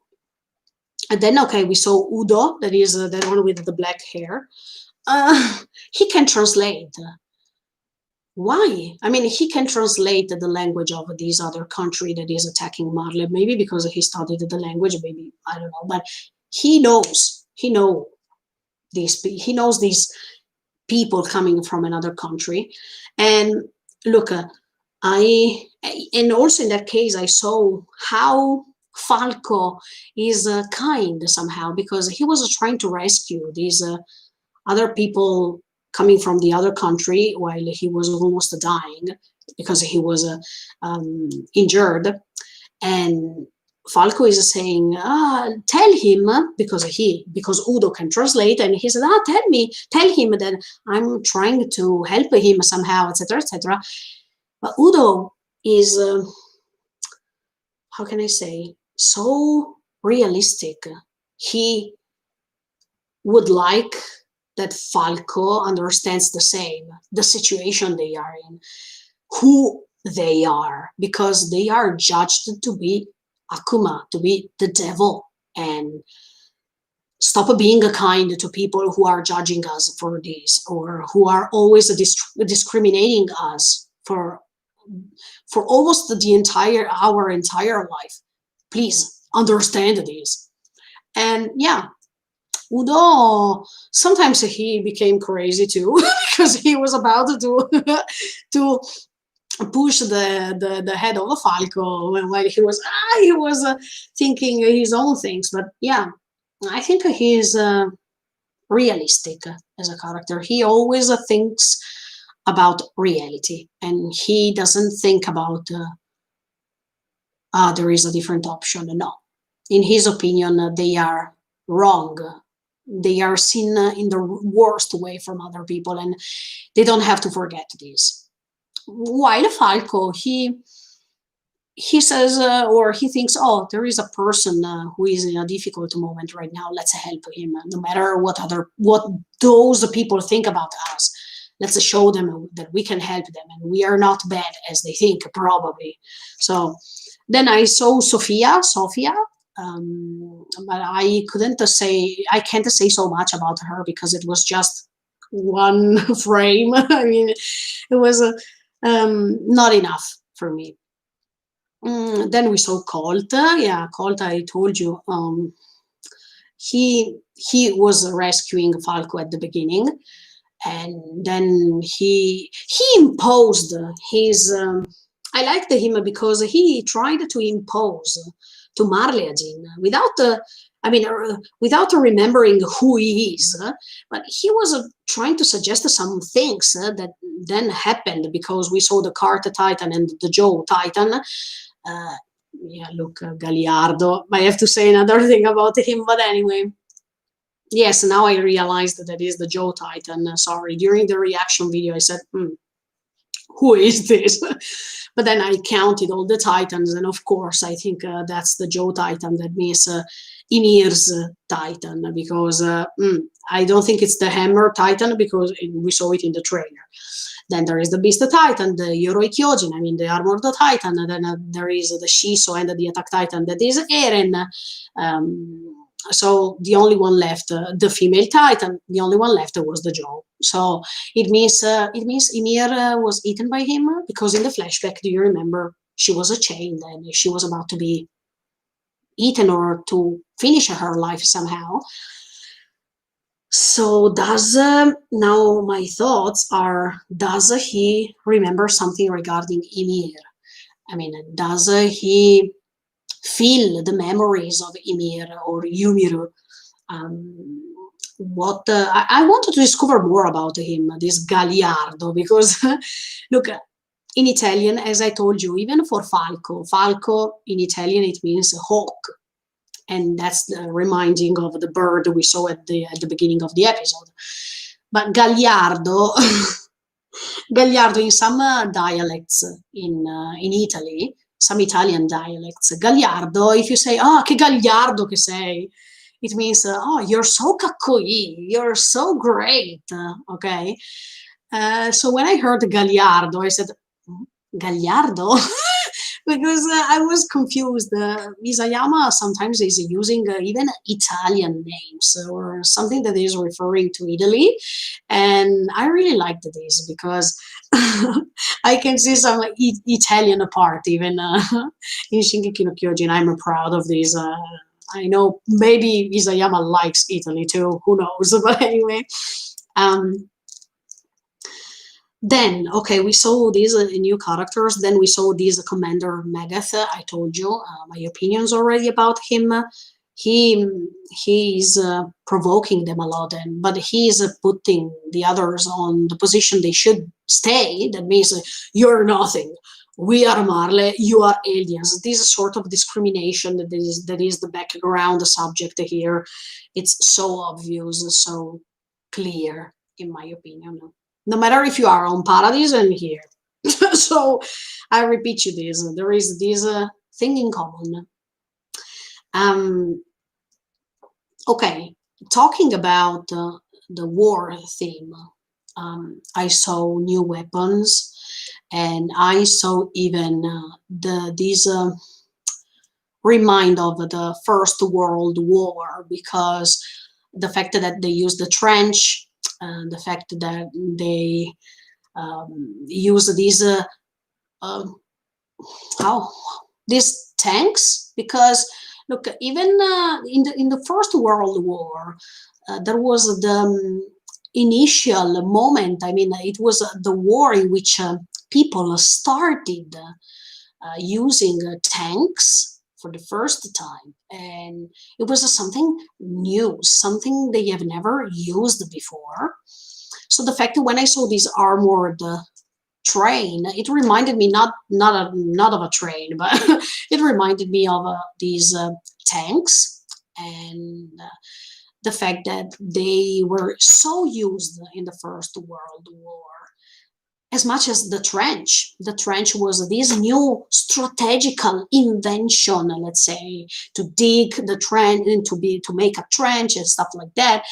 And then, okay, we saw Udo, that is the one with the black hair. He can translate. Why? I mean, he can translate the language of this other country that is attacking Marley, maybe because he studied the language, maybe, I don't know, but he knows, he knows these people coming from another country. And look, I and also in that case I saw how Falco is kind somehow, because he was trying to rescue these other people coming from the other country while he was almost dying because he was injured. And Falco is saying, tell him, because Udo can translate, and he said, tell him that I'm trying to help him somehow, etc., etc. But Udo is, how can I say, so realistic. He would like that Falco understands the situation they are in, who they are, because they are judged to be Akuma, to be the devil, and stop being kind to people who are judging us for this, or who are always discriminating us for almost our entire life. Please understand this. And yeah, Udo, sometimes he became crazy too, because he was about to to push the head of a Falco while he was thinking his own things. But yeah, I think he's realistic as a character. He always thinks about reality, and he doesn't think about there is a different option. No, in his opinion, they are wrong. They are seen in the worst way from other people, and they don't have to forget this. While Falco, he says, or he thinks, oh, there is a person who is in a difficult moment right now. Let's help him, no matter what those people think about us. Let's show them that we can help them, and we are not bad as they think, probably. So then I saw Sophia, but I can't say so much about her because it was just one frame. I mean, it was not enough for me. Then we saw Colt. Yeah, Colt, I told you, he was rescuing Falco at the beginning, and then he imposed his. I liked him because he tried to impose to Marleajin without remembering who he is, but he was trying to suggest some things that then happened because we saw the Cart Titan and the Joe Titan. Yeah, look, Galliardo. I have to say another thing about him, but anyway. Yes, now I realized that is the Joe Titan. Sorry, during the reaction video I said, who is this? But then I counted all the Titans, and of course I think that's the Joe Titan. That means Ymir's Titan, because I don't think it's the Hammer Titan, because we saw it in the trailer. Then there is the Beast Titan, the Yoroi Kyojin, the Armored Titan. And then there is the Shiso and the Attack Titan, that is Eren. So the only one left, the female Titan, the only one left was the Joe. So it means Ymir was eaten by him, because in the flashback, do you remember, she was chained and she was about to be eaten or to finish her life somehow. So now my thoughts are, does he remember something regarding Ymir? Does he feel the memories of Ymir or Ymir? I wanted to discover more about him, this Galliardo, because look, in Italian, as I told you, even for Falco in Italian it means hawk, and that's the reminding of the bird we saw at the beginning of the episode. But Galliardo, in some dialects in Italy, some Italian dialects, Galliardo, if you say, che Gagliardo che sei, it means, you're so kakkoi, you're so great, okay? So when I heard Galliardo, I said, Galliardo? Because I was confused. Isayama sometimes is using even Italian names or something that is referring to Italy. And I really liked this because I can see some Italian part even in Shingeki no Kyojin. I'm proud of this I know maybe Isayama likes Italy too, who knows, but anyway. Then, okay, we saw these new characters. Then we saw this Commander Megath. I told you my opinions already about him. He is provoking them a lot, but he is putting the others on the position they should stay. That means you're nothing. We are Marley, you are aliens. This sort of discrimination that is the background subject here. It's so obvious, so clear, in my opinion. No matter if you are on Paradise and here. So I repeat you this. There is this thing in common. Okay, talking about the war theme, I saw new weapons, and I saw even these remind of the First World War, because the fact that they use the trench, the fact that they use these these tanks, because look, even in the First World War, there was the initial moment. I mean, it was the war in which people started using tanks for the first time, and it was something new, something they have never used before. So the fact that when I saw this armored train, it reminded me not of a train, but it reminded me of these tanks, and the fact that they were so used in the First World War. As much as the trench was this new strategical invention, let's say, to dig the trench and to make a trench and stuff like that.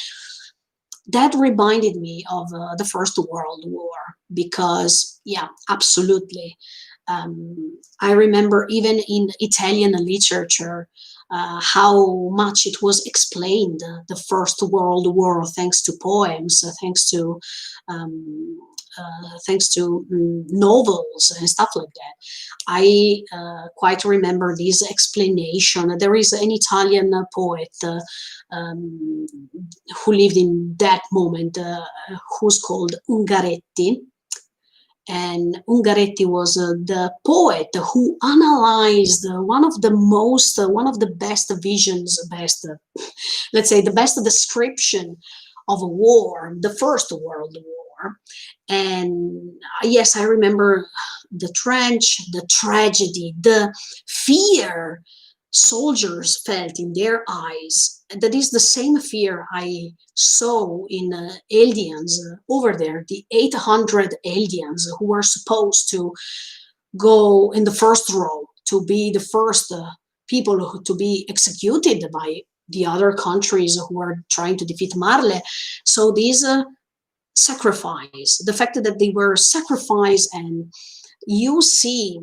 That reminded me of the First World War, because, yeah, absolutely. I remember even in Italian literature how much it was explained, the First World War, thanks to poems, thanks to novels and stuff like that. I quite remember this explanation. There is an Italian poet who lived in that moment, who's called Ungaretti. And Ungaretti was the poet who analyzed one of the best visions, let's say the best description of a war, the First World War. And yes, I remember the trench, the tragedy, the fear soldiers felt in their eyes. That is the same fear I saw in aliens over there, the 800 aliens who were supposed to go in the first row, to be the first people to be executed by the other countries who were trying to defeat Marle. So these sacrifice, the fact that they were sacrificed, and you see,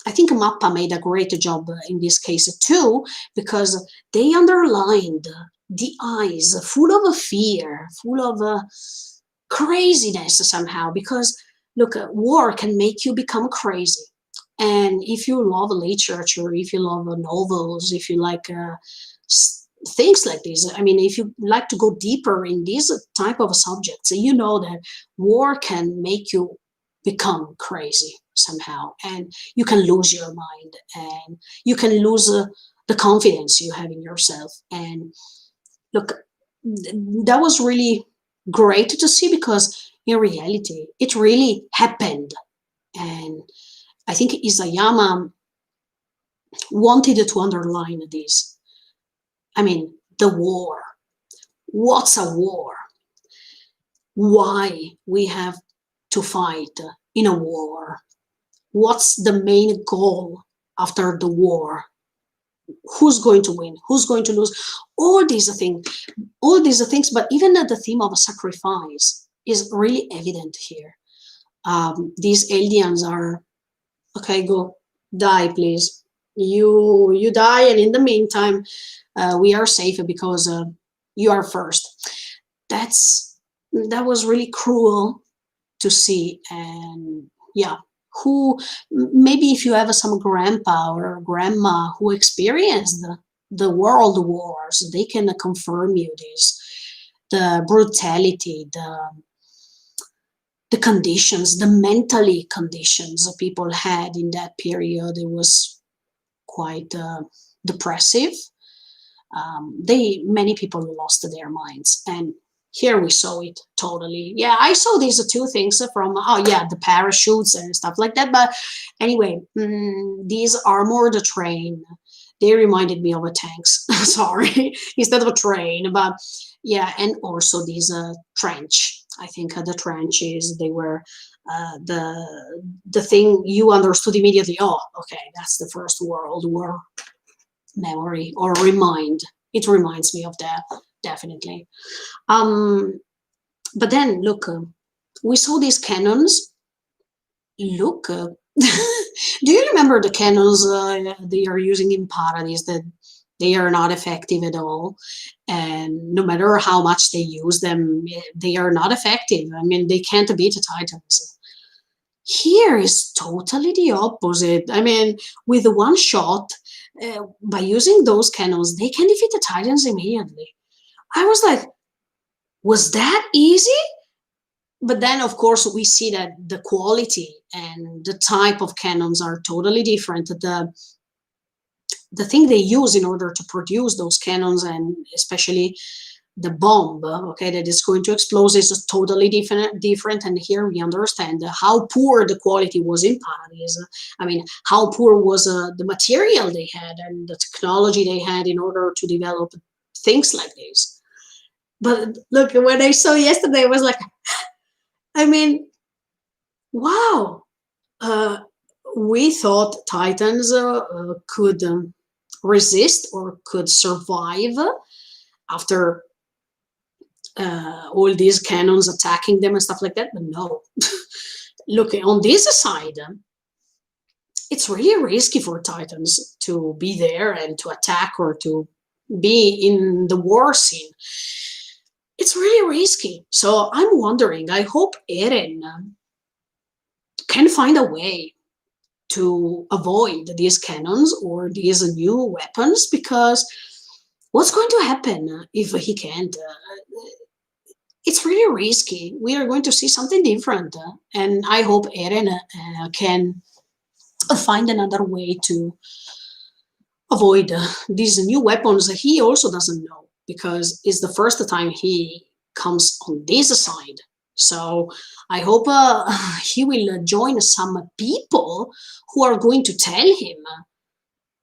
I think Mappa made a great job in this case too, because they underlined the eyes full of fear, full of craziness somehow, because look, war can make you become crazy. And if you love literature, if you love novels, if you like things like this, I mean, if you like to go deeper in these type of subjects, you know that war can make you become crazy somehow, and you can lose your mind, and you can lose the confidence you have in yourself. And look, that was really great to see, because in reality it really happened. And I think Isayama wanted to underline this. I mean, the war. What's a war? Why we have to fight in a war? What's the main goal after the war? Who's going to win? Who's going to lose? All these things, but even the theme of a sacrifice is really evident here. These aliens are, okay, go die, please. You die, and in the meantime, we are safe because you are first. That was really cruel to see. And yeah, who, maybe if you have some grandpa or grandma who experienced the world wars, they can confirm you this. The brutality, the conditions, the mentally conditions people had in that period, it was quite depressive. Many people lost their minds, and here we saw it totally. Yeah, I saw these two things from, oh yeah, the parachutes and stuff like that. But anyway, these armored train, they reminded me of a tanks. Sorry, instead of a train. But yeah, and also these trench. I think the trenches, they were the thing you understood immediately. Oh, okay, that's the First World War memory or it reminds me of that, definitely. But then look, we saw these cannons. Look, do you remember the cannons they are using in Paradise, that they are not effective at all, and no matter how much they use them, they are not effective. I mean, they can't beat the Titans. Here is totally the opposite. I mean, with one shot, by using those cannons, they can defeat the Titans immediately. I was like, was that easy? But then, of course, we see that the quality and the type of cannons are totally different. The thing they use in order to produce those cannons, and especially the bomb, okay, that is going to explode, is totally different. And here we understand how poor the quality was in Paradise. I mean, how poor was the material they had and the technology they had in order to develop things like this. But look, when I saw yesterday, I was like, I mean, wow. We thought Titans could resist or could survive after all these cannons attacking them and stuff like that, but no. Look, on this side, it's really risky for Titans to be there and to attack or to be in the war scene. It's really risky. So I'm wondering, I hope Eren can find a way to avoid these cannons or these new weapons, because what's going to happen if he can't? It's really risky. We are going to see something different, and I hope Eren can find another way to avoid these new weapons. He also doesn't know, because it's the first time he comes on this side. So I hope he will join some people who are going to tell him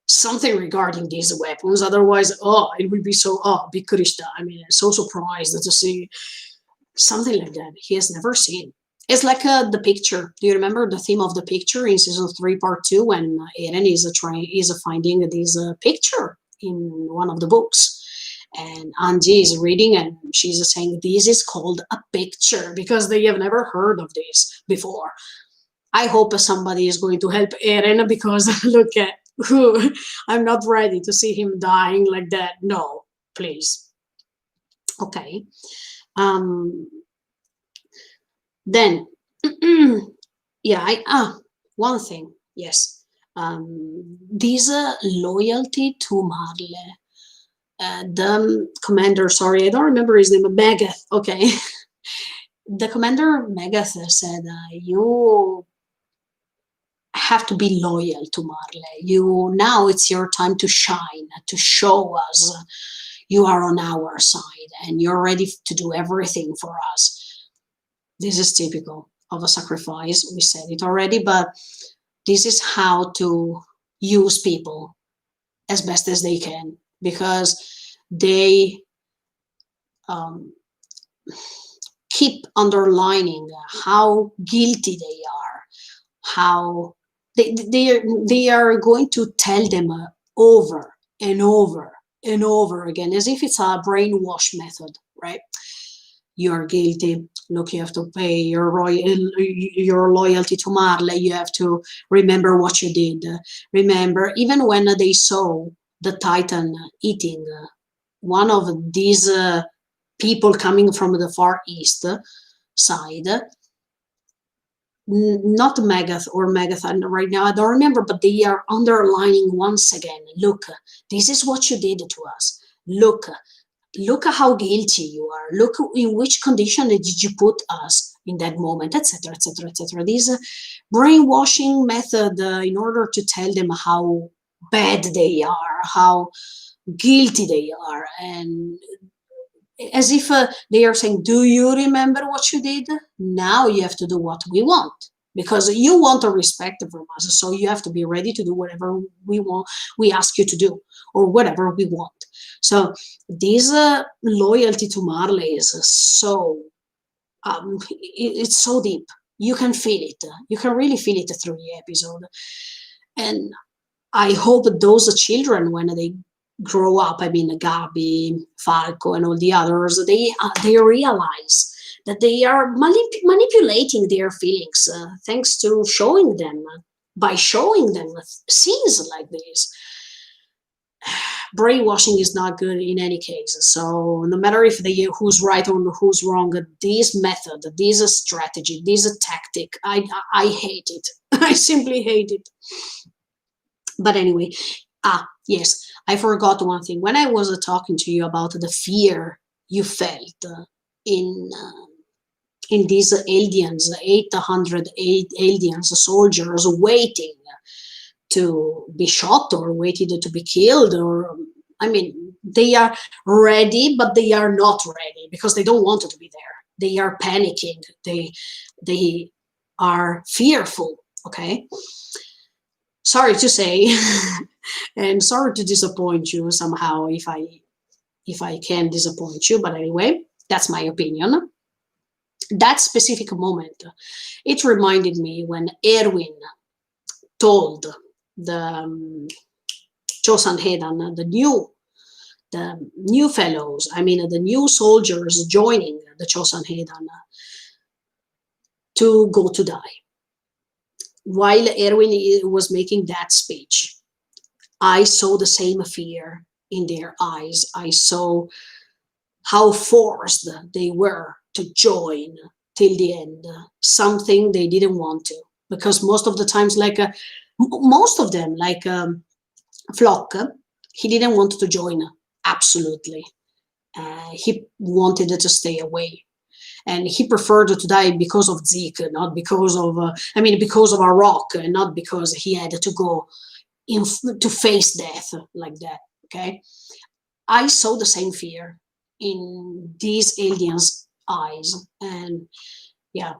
something regarding these weapons. Otherwise, it will be so, bikurishita. I mean, so surprised to see something like that he has never seen. It's like the picture. Do you remember the theme of the picture in season 3, part 2, when Eren is finding this picture in one of the books, and Angie is reading and she's saying this is called a picture because they have never heard of this before. I hope somebody is going to help Eren, because look at who. I'm not ready to see him dying like that. No, please. Okay. Then, yeah, one thing, yes. This loyalty to Marley. The commander, sorry, I don't remember his name, Megath, okay. The commander, Megath, said, you have to be loyal to Marley. Now it's your time to shine, to show us you are on our side and you're ready to do everything for us. This is typical of a sacrifice. We said it already, but this is how to use people as best as they can, because they keep underlining how guilty they are, how they are going to tell them over and over and over again, as if it's a brainwash method, right? You're guilty. Look, you have to pay your loyalty to Marley. You have to remember what you did. Remember, even when they saw the Titan eating one of these people coming from the Far East side, not Magath or Megathon right now, I don't remember, but they are underlining once again, look, this is what you did to us. Look at how guilty you are. Look in which condition did you put us in that moment, etc., etc., etc. This brainwashing method in order to tell them how bad they are, how guilty they are, and as if they are saying, do you remember what you did? Now you have to do what we want, because you want a respect from us, so you have to be ready to do whatever we want, we ask you to do, or whatever we want. So this loyalty to Marley is so it's so deep. You can feel it. You can really feel it through the episode. And I hope those children, when they grow up, I mean, Gabi, Falco, and all the others, they realize that they are manipulating their feelings thanks to showing them, by showing them scenes like this. Brainwashing is not good in any case. So no matter if who's right or who's wrong, this method, this strategy, this tactic, I hate it. I simply hate it. But anyway, yes, I forgot one thing. When I was talking to you about the fear you felt in these aliens, 800 aliens, soldiers waiting to be shot or waited to be killed, or I mean, they are ready, but they are not ready because they don't want to be there. They are panicking. They are fearful. Okay. Sorry to say, and sorry to disappoint you somehow if I can disappoint you, but anyway, that's my opinion. That specific moment, it reminded me when Erwin told the Chosan Hedan, the new fellows, I mean the new soldiers joining the Chosan Hedan, to go to die. While Erwin was making that speech, I saw the same fear in their eyes. I saw how forced they were to join till the end, something they didn't want to, because most of the times, like most of them, like Flock, he didn't want to join, absolutely. He wanted to stay away. And he preferred to die because of Zeke, not because of, because of a rock, and not because he had to go to face death like that, okay? I saw the same fear in these aliens' eyes, and yeah,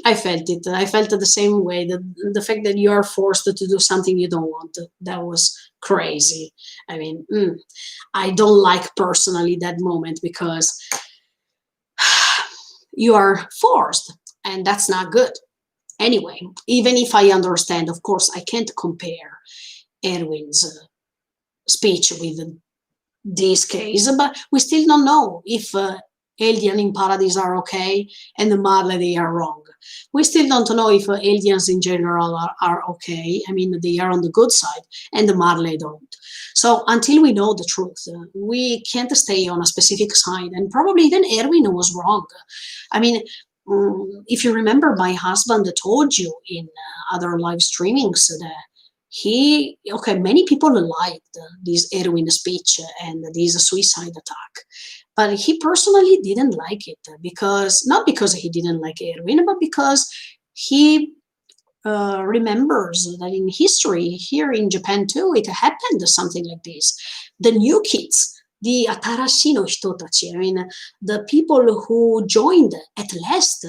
I felt it. I felt it the same way. The fact that you are forced to do something you don't want, that was crazy. I mean, I don't like personally that moment, because you are forced, and that's not good. Anyway, even if I understand, of course, I can't compare Erwin's speech with this case, but we still don't know if Alien in Paradise are okay and the Marley they are wrong. We still don't know if aliens in general are okay. I mean, they are on the good side and the Marley don't. So until we know the truth, we can't stay on a specific side. And probably even Erwin was wrong. I mean, if you remember, my husband told you in other live streamings that many people liked this Erwin speech and this suicide attack. But he personally didn't like it, not because he didn't like Erwin, but because he remembers that in history, here in Japan too, it happened something like this. The new kids, the atarashi no hitotachi, I mean, the people who joined at last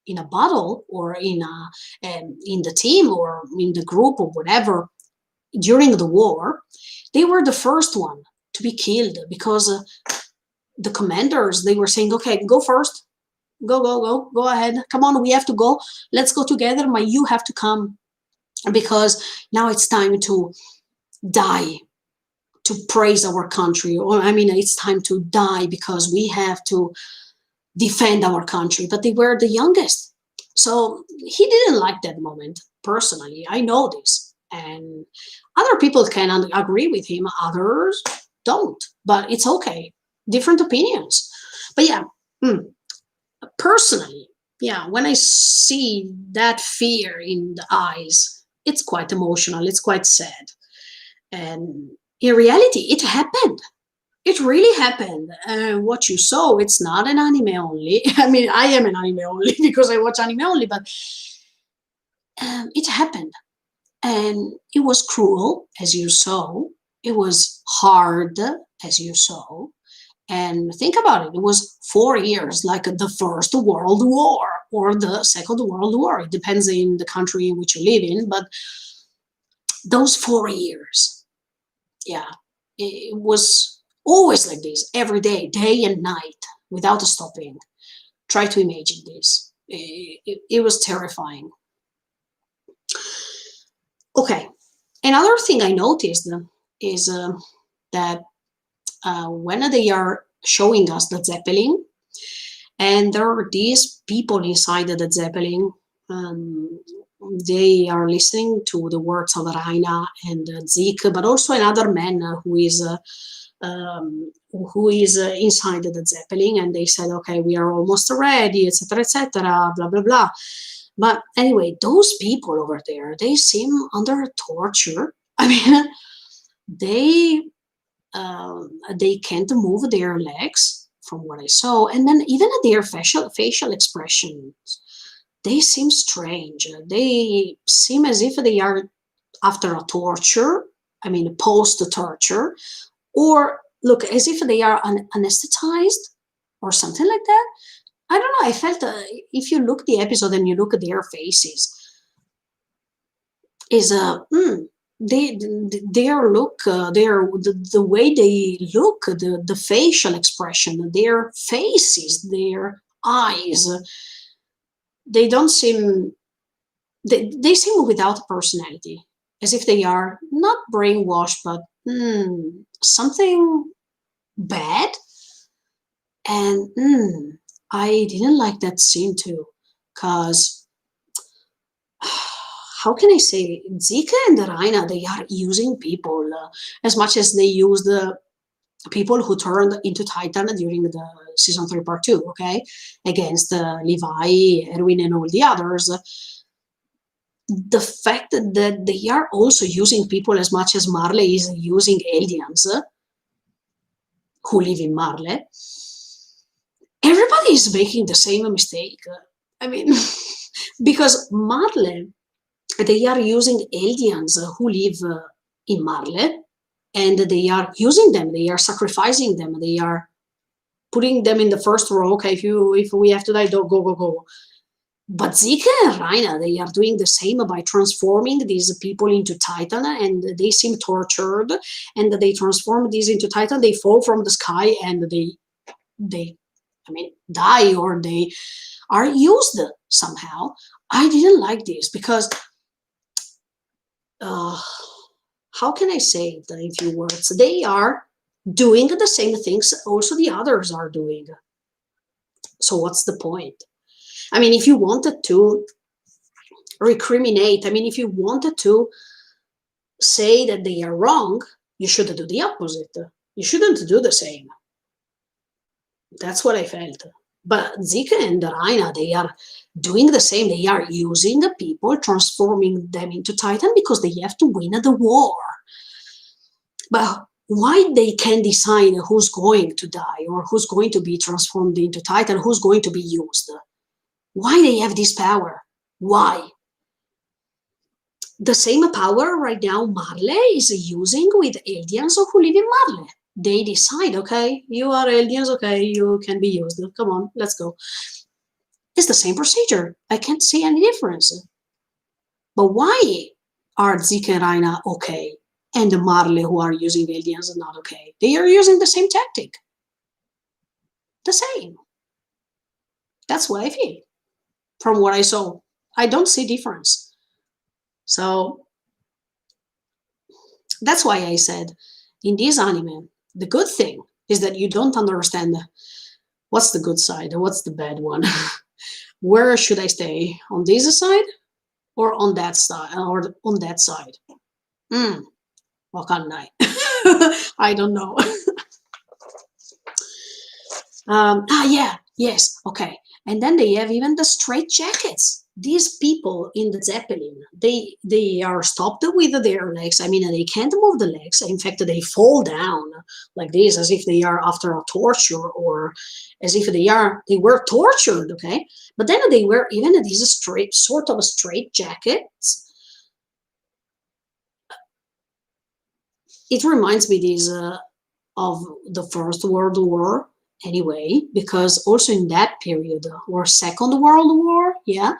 in a battle or in the team or in the group or whatever during the war, they were the first one to be killed, because the commanders, they were saying, okay, go first, go ahead, come on, we have to go, let's go together, but you have to come, because now it's time to die to praise our country, or it's time to die because we have to defend our country. But they were the youngest, so he didn't like that moment. Personally, I know this, and other people can agree with him, others don't, but it's okay, different opinions. But yeah, personally, yeah, when I see that fear in the eyes, it's quite emotional, it's quite sad. And in reality, it happened. It really happened. What you saw, it's not an anime only. I mean, I am an anime only because I watch anime only, but it happened. And it was cruel, as you saw. It was hard, as you saw. And think about it, it was 4 years, like the First World War or the Second World War. It depends in the country in which you live in, but those 4 years, yeah, it was always like this, every day and night, without stopping. Try to imagine this. It was terrifying. Okay, another thing I noticed is that when they are showing us the Zeppelin, and there are these people inside the Zeppelin. Um, they are listening to the words of Raina and Zeke, but also another man who is inside the Zeppelin, and they said, "Okay, we are almost ready," etc., blah blah blah. But anyway, those people over there, they seem under torture. I mean, they they can't move their legs from what I saw, and then even their facial expressions, they seem strange. They seem as if they are after a torture. I mean, post torture, or look as if they are anesthetized or something like that. I don't know. I felt if you look the episode and you look at their faces, is they their look the way they look, the facial expression, their faces, their eyes, they don't seem they seem without personality, as if they are not brainwashed, but something bad. And I didn't like that scene too, because how can I say, Zika and Raina, they are using people as much as they use the people who turned into Titan during the season 3 part 2, okay? Against Levi, Erwin, and all the others. The fact that they are also using people as much as Marley is using aliens who live in Marley, everybody is making the same mistake. I mean, because Marley, they are using aliens who live in Marley, and they are using them, they are sacrificing them, they are putting them in the first row. Okay, if we have to die, go, go, go. But Zika and Raina, they are doing the same by transforming these people into Titan, and they seem tortured, and they transform these into Titan, they fall from the sky, and they I mean, die, or they are used somehow. I didn't like this because how can I say it in few words? They are doing the same things also the others are doing. So what's the point? I mean, if you wanted to recriminate, I mean, if you wanted to say that they are wrong, you should do the opposite. You shouldn't do the same. That's what I felt. But Zika and Raina, they are doing the same. They are using the people, transforming them into Titan because they have to win the war. But why they can decide who's going to die or who's going to be transformed into Titan, who's going to be used? Why they have this power? Why? The same power right now Marley is using with aliens who live in Marley. They decide, okay, you are aliens, okay, you can be used. Come on, let's go. It's the same procedure. I can't see any difference. But why are Zeke and Raina okay, and the Marley who are using aliens are not okay? They are using the same tactic. The same. That's what I feel. From what I saw, I don't see difference. So that's why I said, in this anime, the good thing is that you don't understand what's the good side and what's the bad one. Where should I stay? On this side or on that side? Or on that side? Wakanai. I don't know. Yeah, yes, okay. And then they have even the straight jackets. These people in the Zeppelin, they are stopped with their legs. I mean, they can't move the legs. In fact, they fall down like this, as if they are after a torture, or as if they were tortured. Okay, but then they wear even these straight sort of straight jackets. It reminds me this of the First World War anyway, because also in that period, or Second World War, yeah,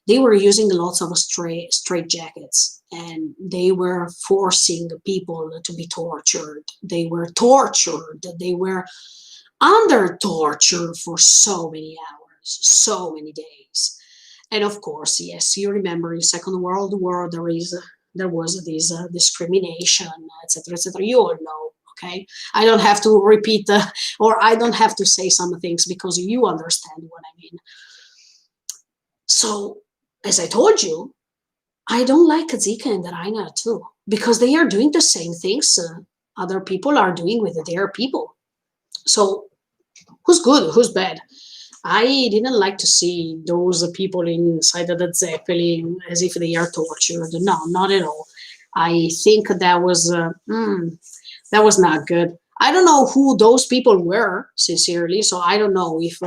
they were using lots of straight jackets, and they were forcing people to be tortured. They were tortured. They were under torture for so many hours, so many days. And of course, yes, you remember in Second World War there was this discrimination, etc., etc. You all know, okay? I don't have to repeat or I don't have to say some things because you understand what I mean. So, as I told you, I don't like Zika and Raina too, because they are doing the same things other people are doing with their people. So, who's good, who's bad? I didn't like to see those people inside of the Zeppelin as if they are tortured. No, not at all. I think that was not good. I don't know who those people were, sincerely. So I don't know if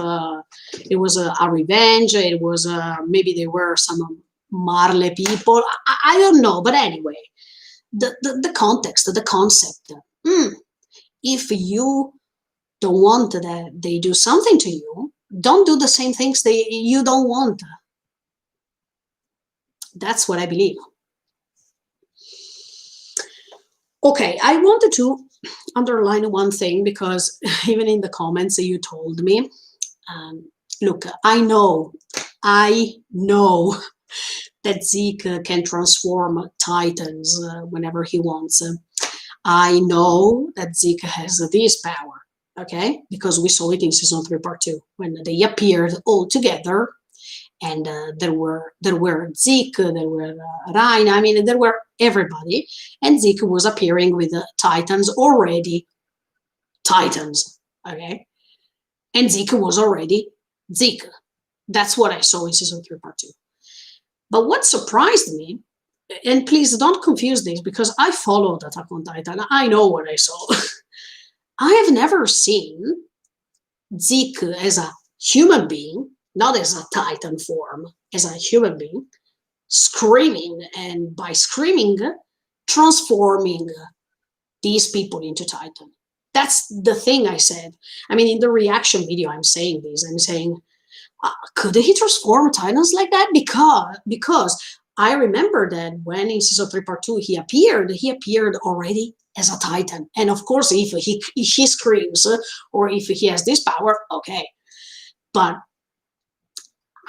it was a revenge. It was maybe they were some Marley people. I don't know. But anyway, the context, the concept. If you don't want that they do something to you, don't do the same things you don't want. That's what I believe. Okay, I wanted to underline one thing because even in the comments you told me, look, I know that Zeke can transform titans whenever he wants. I know that Zeke has this power, okay? Because we saw it in season 3, part 2, when they appeared all together, and there were Zeke, there were Raina, I mean, there were everybody, and Zeke was appearing with Titans already, Titans, okay? And Zeke was already Zeke. That's what I saw in season 3, part 2. But what surprised me, and please don't confuse this because I followed Attack on Titan, I know what I saw. I have never seen Zeke as a human being, not as a Titan form, as a human being, screaming, and by screaming, transforming these people into Titan. That's the thing I said. I mean, in the reaction video, I'm saying this. I'm saying, could he transform Titans like that? Because I remember that when in season 3, part 2, he appeared already as a Titan. And of course, if he screams or if he has this power, okay. But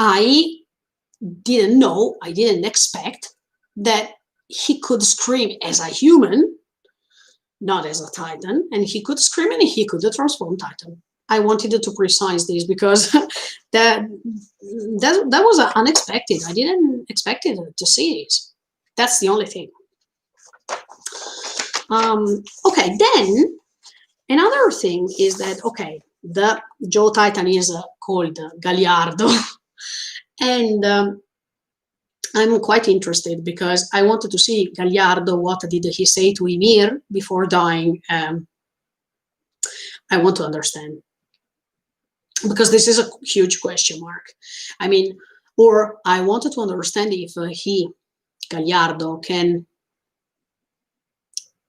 I didn't expect that he could scream as a human, not as a Titan, and he could scream and he could transform Titan. I wanted to precise this because that was unexpected. I didn't expect it to see this. That's the only thing. Okay, then another thing is that, okay, the Joe Titan is called Gagliardo, and I'm quite interested because I wanted to see Gagliardo, what did he say to Ymir before dying. I want to understand, because this is a huge question mark. I mean, or I wanted to understand if Gagliardo, can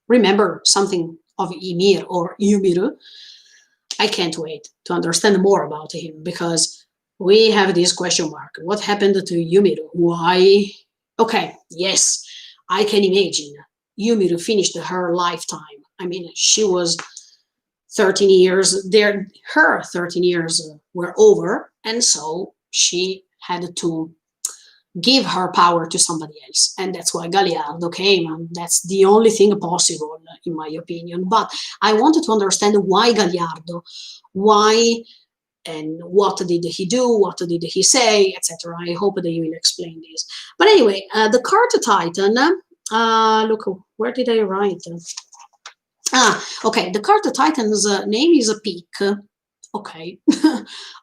remember something of Ymir or Ymir. I can't wait to understand more about him, because we have this question mark. What happened to Ymir? Why? Okay, yes, I can imagine. Ymir finished her lifetime. I mean, she was 13 years there. Her 13 years were over, and so she had to give her power to somebody else, and that's why Gagliardo came, and that's the only thing possible, in my opinion. But I wanted to understand why Gagliardo, why, and what did he do, what did he say, etc. I hope that you will explain this. But anyway, the card Titan, look, where did I write? Okay, the card Titan's name is Peak. Okay.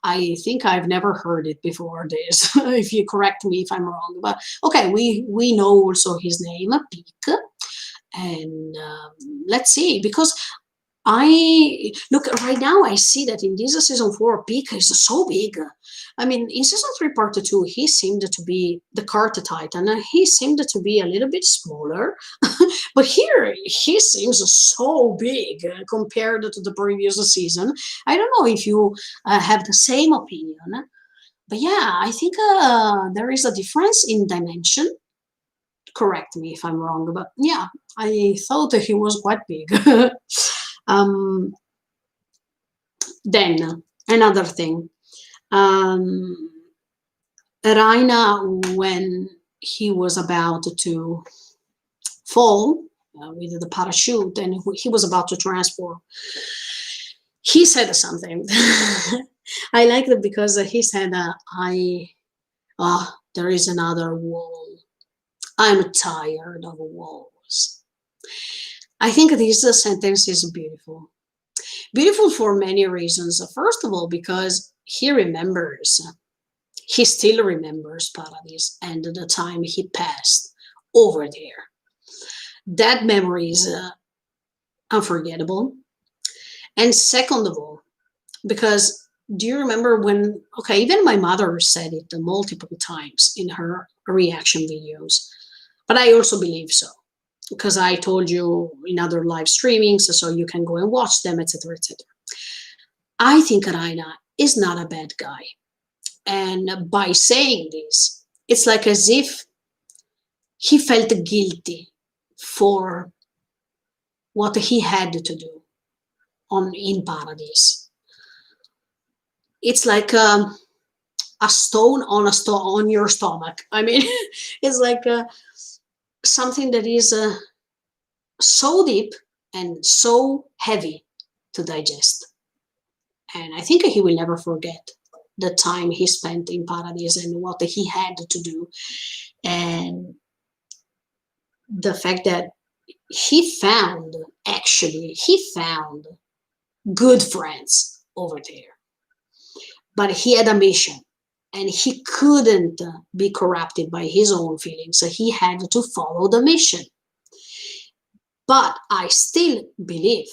I think I've never heard it before this. If you correct me if I'm wrong, but okay, we know also his name, Peak, and let's see, because I look right now. I see that in this season 4, Peak is so big. I mean, in season 3, part 2, he seemed to be the cart titan. He seemed to be a little bit smaller, but here he seems so big compared to the previous season. I don't know if you have the same opinion, but yeah, I think there is a difference in dimension. Correct me if I'm wrong, but yeah, I thought he was quite big. um, then another thing, um, Raina, when he was about to fall with the parachute and he was about to transform, he said something. I like it because he said, there is another wall. I'm tired of walls. I think this sentence is beautiful. Beautiful for many reasons. First of all, because he still remembers Paradise and the time he passed over there. That memory is unforgettable. And second of all, because do you remember when, okay, even my mother said it multiple times in her reaction videos, but I also believe so because I told you in other live streamings, so you can go and watch them, etc., etc. I think Raina is not a bad guy. And by saying this, it's like as if he felt guilty for what he had to do in Paradise. It's like a stone on your stomach. I mean, it's like something that is so deep and so heavy to digest. And I think he will never forget the time he spent in Paradise and what he had to do, and the fact that he found good friends over there, but he had a mission and he couldn't be corrupted by his own feelings, so he had to follow the mission. But I still believe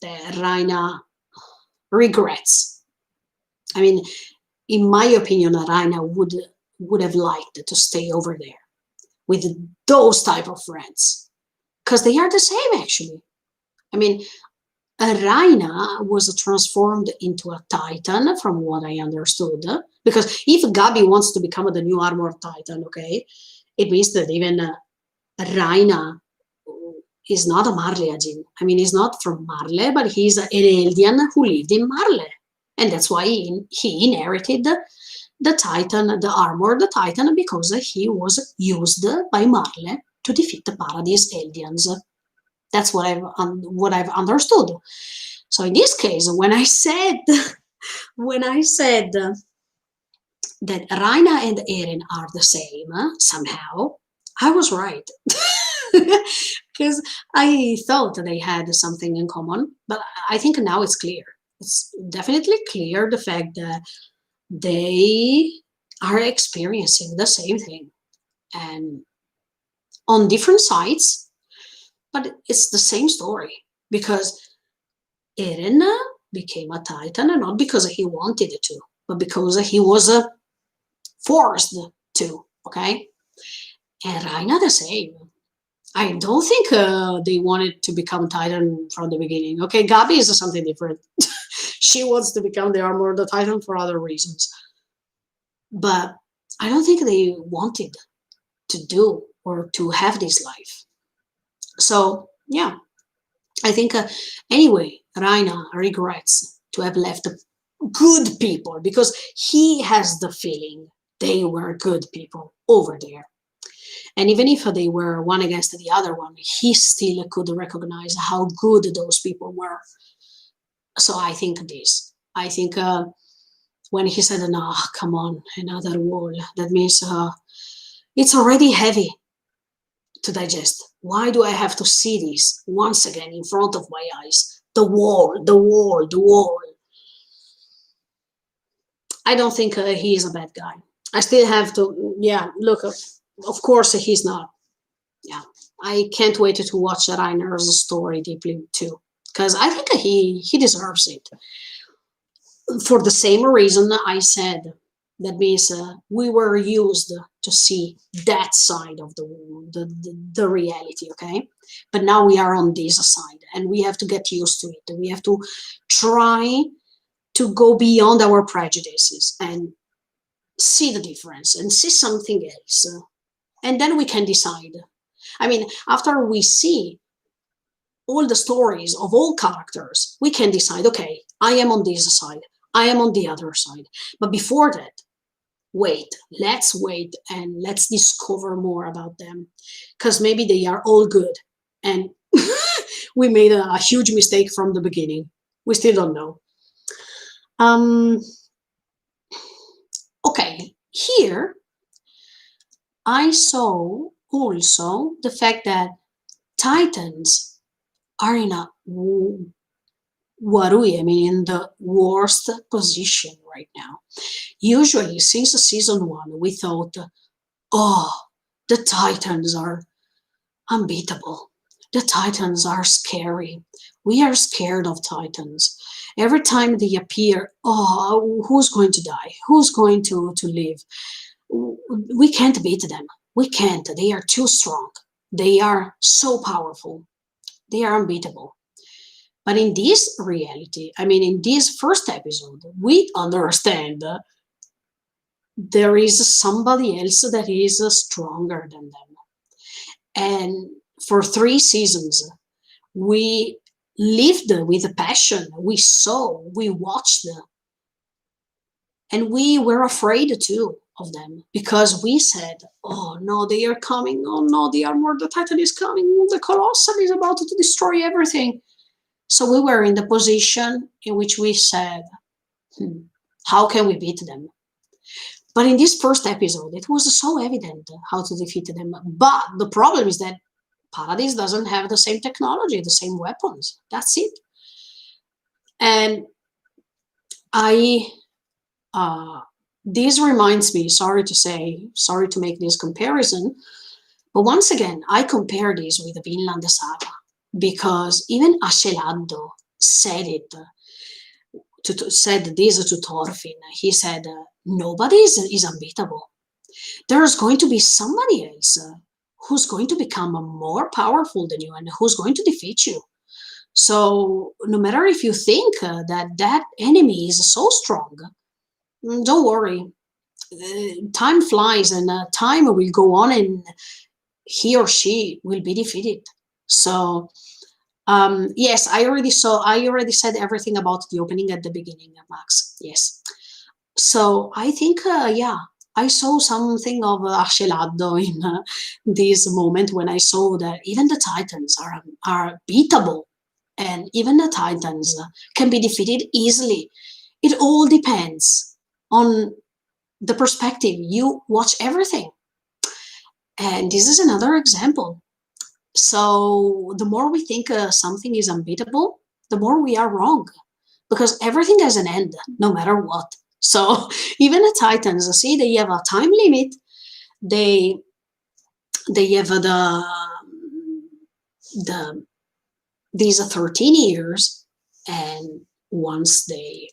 that Raina regrets. I mean, in my opinion, Raina would have liked to stay over there with those type of friends, because they are the same actually. I mean, Raina was transformed into a titan from what I understood, because if Gabi wants to become the new armored titan, okay, it means that even Raina is not a Marleyan. I mean, he's not from Marle, but he's an Eldian who lived in Marle, and that's why he inherited the Titan, the armored Titan, because he was used by Marle to defeat the Paradise Eldians. That's what I've understood. So in this case, when I said that Raina and Eren are the same somehow, I was right. Because I thought they had something in common, but I think now it's clear. It's definitely clear the fact that they are experiencing the same thing and on different sides, but it's the same story, because Eren became a titan not because he wanted to, but because he was forced to, okay? And Raina the same. I don't think they wanted to become Titan from the beginning. Okay, Gabi is something different. She wants to become the armored Titan for other reasons. But I don't think they wanted to do or to have this life. So, yeah, I think anyway, Raina regrets to have left good people, because he has the feeling they were good people over there. And even if they were one against the other one, he still could recognize how good those people were. So I think this. I think when he said, "No, come on, another wall," that means it's already heavy to digest. Why do I have to see this once again in front of my eyes? The wall, the wall, the wall. I don't think he is a bad guy. I still have to, yeah, look, of course he's not. Yeah, I can't wait to watch Reiner's story deeply too, because I think he deserves it for the same reason I said. That means we were used to see that side of the reality, okay? But now we are on this side, and we have to get used to it. We have to try to go beyond our prejudices and see the difference and see something else, and then we can decide. I mean, after we see all the stories of all characters, we can decide, okay, I am on this side, I am on the other side. But before that, let's wait and let's discover more about them, because maybe they are all good and we made a huge mistake from the beginning. We still don't know. Okay, here I saw also the fact that Titans are in a Warui, I mean, in the worst position right now. Usually, since season 1, we thought, oh, the Titans are unbeatable. The Titans are scary. We are scared of Titans. Every time they appear, oh, who's going to die? Who's going to live? We can't beat them. We can't. They are too strong. They are so powerful. They are unbeatable. But in this reality, I mean, in this first episode, we understand there is somebody else that is stronger than them. And for 3 seasons, we lived with a passion. We saw, we watched, and we were afraid too of them, because we said, oh no, they are coming. Oh no, the armor, the Titan is coming. The Colossal is about to destroy everything. So we were in the position in which we said, how can we beat them? But in this first episode, it was so evident how to defeat them. But the problem is that Paradise doesn't have the same technology, the same weapons. That's it. And this reminds me, sorry to make this comparison, but once again, I compare this with the Vinland Saga, because even Ascelado said it, said this to Thorfinn. He said, nobody is unbeatable. There's going to be somebody else who's going to become more powerful than you and who's going to defeat you. So no matter if you think that enemy is so strong, don't worry. Time flies, and time will go on, and he or she will be defeated. So yes, I already said everything about the opening at the beginning, Max. Yes. So I think, yeah, I saw something of Arcelado in this moment when I saw that even the Titans are beatable, and even the Titans can be defeated easily. It all depends on the perspective. You watch everything. And this is another example. So the more we think something is unbeatable, the more we are wrong, because everything has an end, no matter what. So even the Titans, see, they have a time limit. They have these 13 years, and once they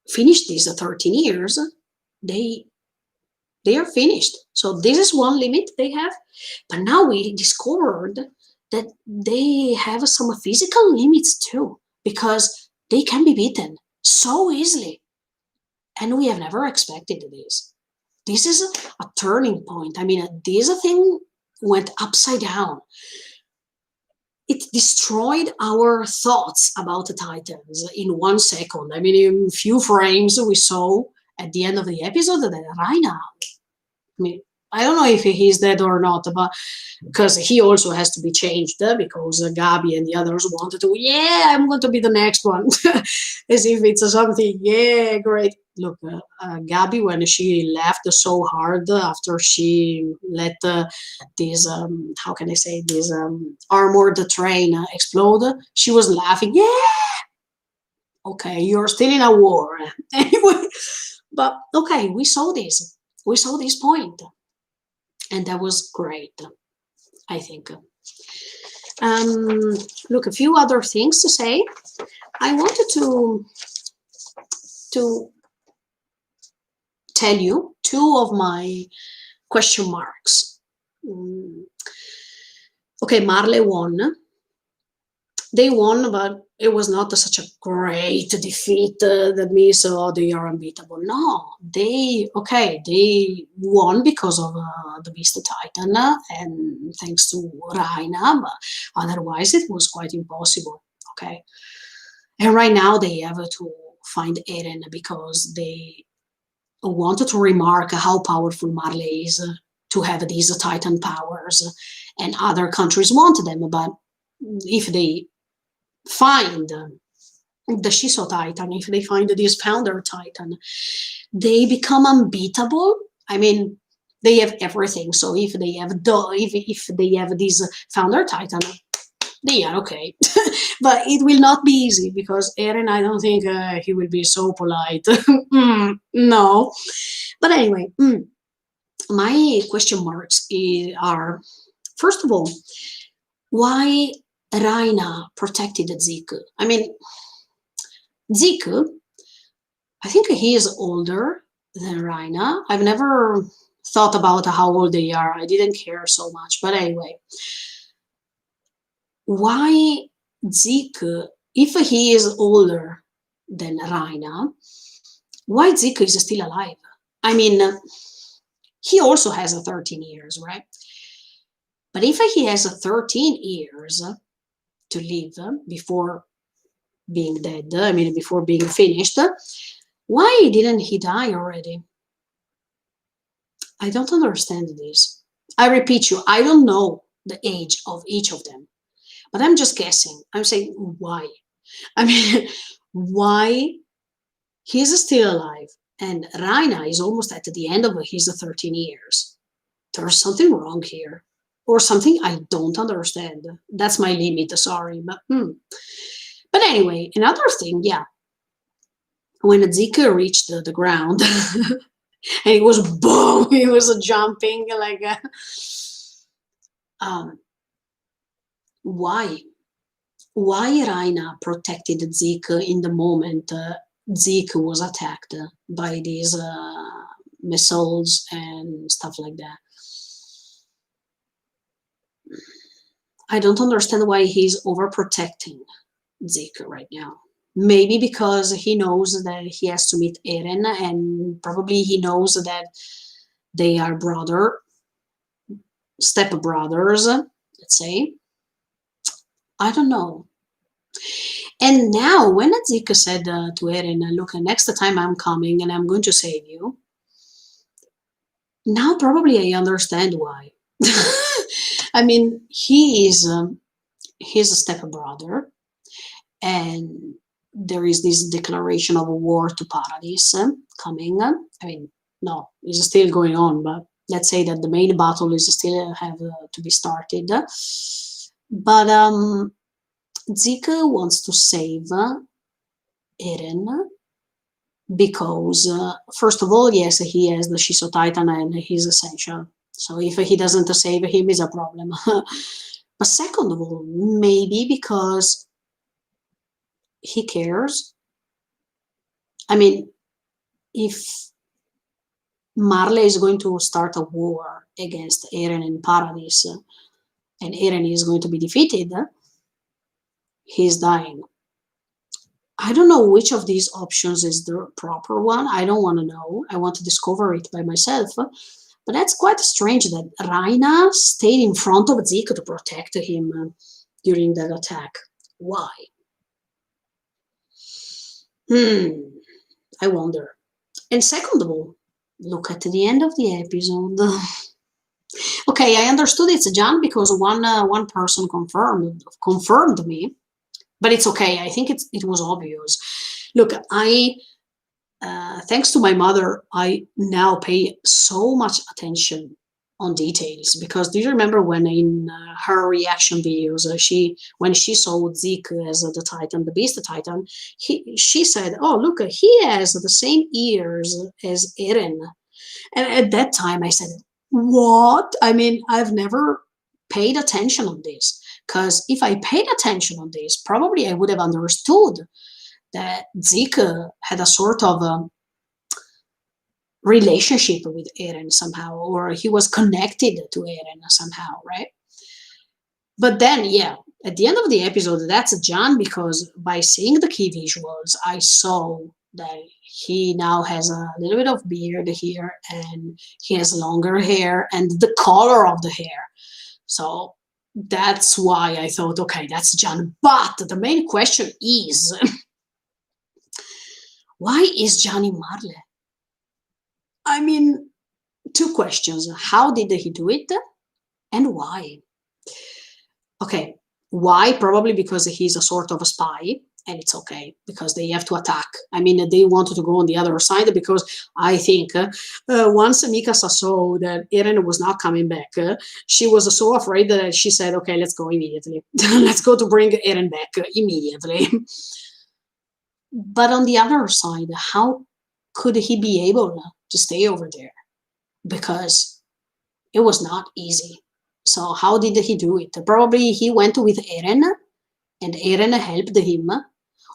finish these 13 years, they are finished. So this is one limit they have. But now we discovered that they have some physical limits too, because they can be beaten so easily. And we have never expected this. This is a turning point. I mean, this thing went upside down. It destroyed our thoughts about the Titans in 1 second. I mean, in a few frames, we saw at the end of the episode that Raina, I mean, I don't know if he's dead or not, but because he also has to be changed, because Gabi and the others wanted to, yeah, I'm going to be the next one. As if it's something, yeah, great. Look, Gabi, when she laughed so hard after she let this, how can I say, this armored train explode, she was laughing, yeah! Okay, you're still in a war. Anyway, but okay, we saw this. We saw this point, and that was great, I think. Look, a few other things to say. I wanted to tell you two of my question marks. Okay, Marley won. They won, but it was not such a great defeat that means, oh, they are unbeatable. No, they won because of the Beast Titan and thanks to Raina, but otherwise it was quite impossible. Okay, and right now they have to find Eren because they wanted to remark how powerful Marley is to have these Titan powers, and other countries want them, but if they find the Shiso Titan, if they find this Founder Titan, they become unbeatable. I mean, they have everything. So if they have if they have this Founder Titan, they are okay. But it will not be easy because Eren, I don't think he will be so polite. No. But anyway, my question marks are, first of all, why Raina protected Zeke? I mean, Zeke, I think he is older than Raina. I've never thought about how old they are. I didn't care so much. But anyway, why Zeke, if he is older than Raina, why Zeke is still alive? I mean, he also has 13 years, right? But if he has 13 years to live before being dead, I mean, before being finished, why didn't he die already? I don't understand this. I repeat you, I don't know the age of each of them, but I'm just guessing. I'm saying, why? I mean, why he's still alive and Raina is almost at the end of his 13 years? There's something wrong here, or something I don't understand. That's my limit, sorry. But anyway, another thing, yeah. When Zeke reached the ground, and it was boom, he was jumping like why Raina protected Zeke in the moment Zeke was attacked by these missiles and stuff like that? I don't understand why he's overprotecting Zeke right now. Maybe because he knows that he has to meet Eren, and probably he knows that they are step brothers, let's say. I don't know. And now, when Zeke said to Eren, look, next time I'm coming and I'm going to save you, now probably I understand why. I mean, he is his stepbrother, and there is this declaration of war to Paradise coming. I mean, no, it's still going on, but let's say that the main battle is still have to be started. But Zeke wants to save Eren because, first of all, yes, he has the Shiso Titan and he's essential. So if he doesn't save him, is a problem. But second of all, maybe because he cares. I mean, if Marley is going to start a war against Eren in Paradise, and Eren is going to be defeated, he's dying. I don't know which of these options is the proper one. I don't want to know. I want to discover it by myself. But that's quite strange that Raina stayed in front of Zeke to protect him during that attack. Why? I wonder. And second of all, look at the end of the episode. Okay, I understood it's Jan because one person confirmed me, but it's okay. I think it was obvious. Look, thanks to my mother, I now pay so much attention on details, because do you remember when in her reaction videos, when she saw Zeke as the Titan, the Beast Titan, she said, "Oh, look, he has the same ears as Eren." And at that time, I said, "What?" I mean, I've never paid attention on this, because if I paid attention on this, probably I would have understood that Zeke had a sort of relationship with Eren somehow, or he was connected to Eren somehow, right? But then, yeah, at the end of the episode, that's John, because by seeing the key visuals, I saw that he now has a little bit of beard here, and he has longer hair, and the color of the hair. So that's why I thought, okay, that's John. But the main question is, why is Johnny Marley? I mean, two questions. How did he do it? And why? Okay, why? Probably because he's a sort of a spy, and it's okay, because they have to attack. I mean, they wanted to go on the other side, because I think once Mikasa saw that Eren was not coming back, she was so afraid that she said, okay, let's go immediately. Let's go to bring Eren back immediately. But on the other side, how could he be able to stay over there? Because it was not easy. So how did he do it? Probably he went with Eren, and Eren helped him,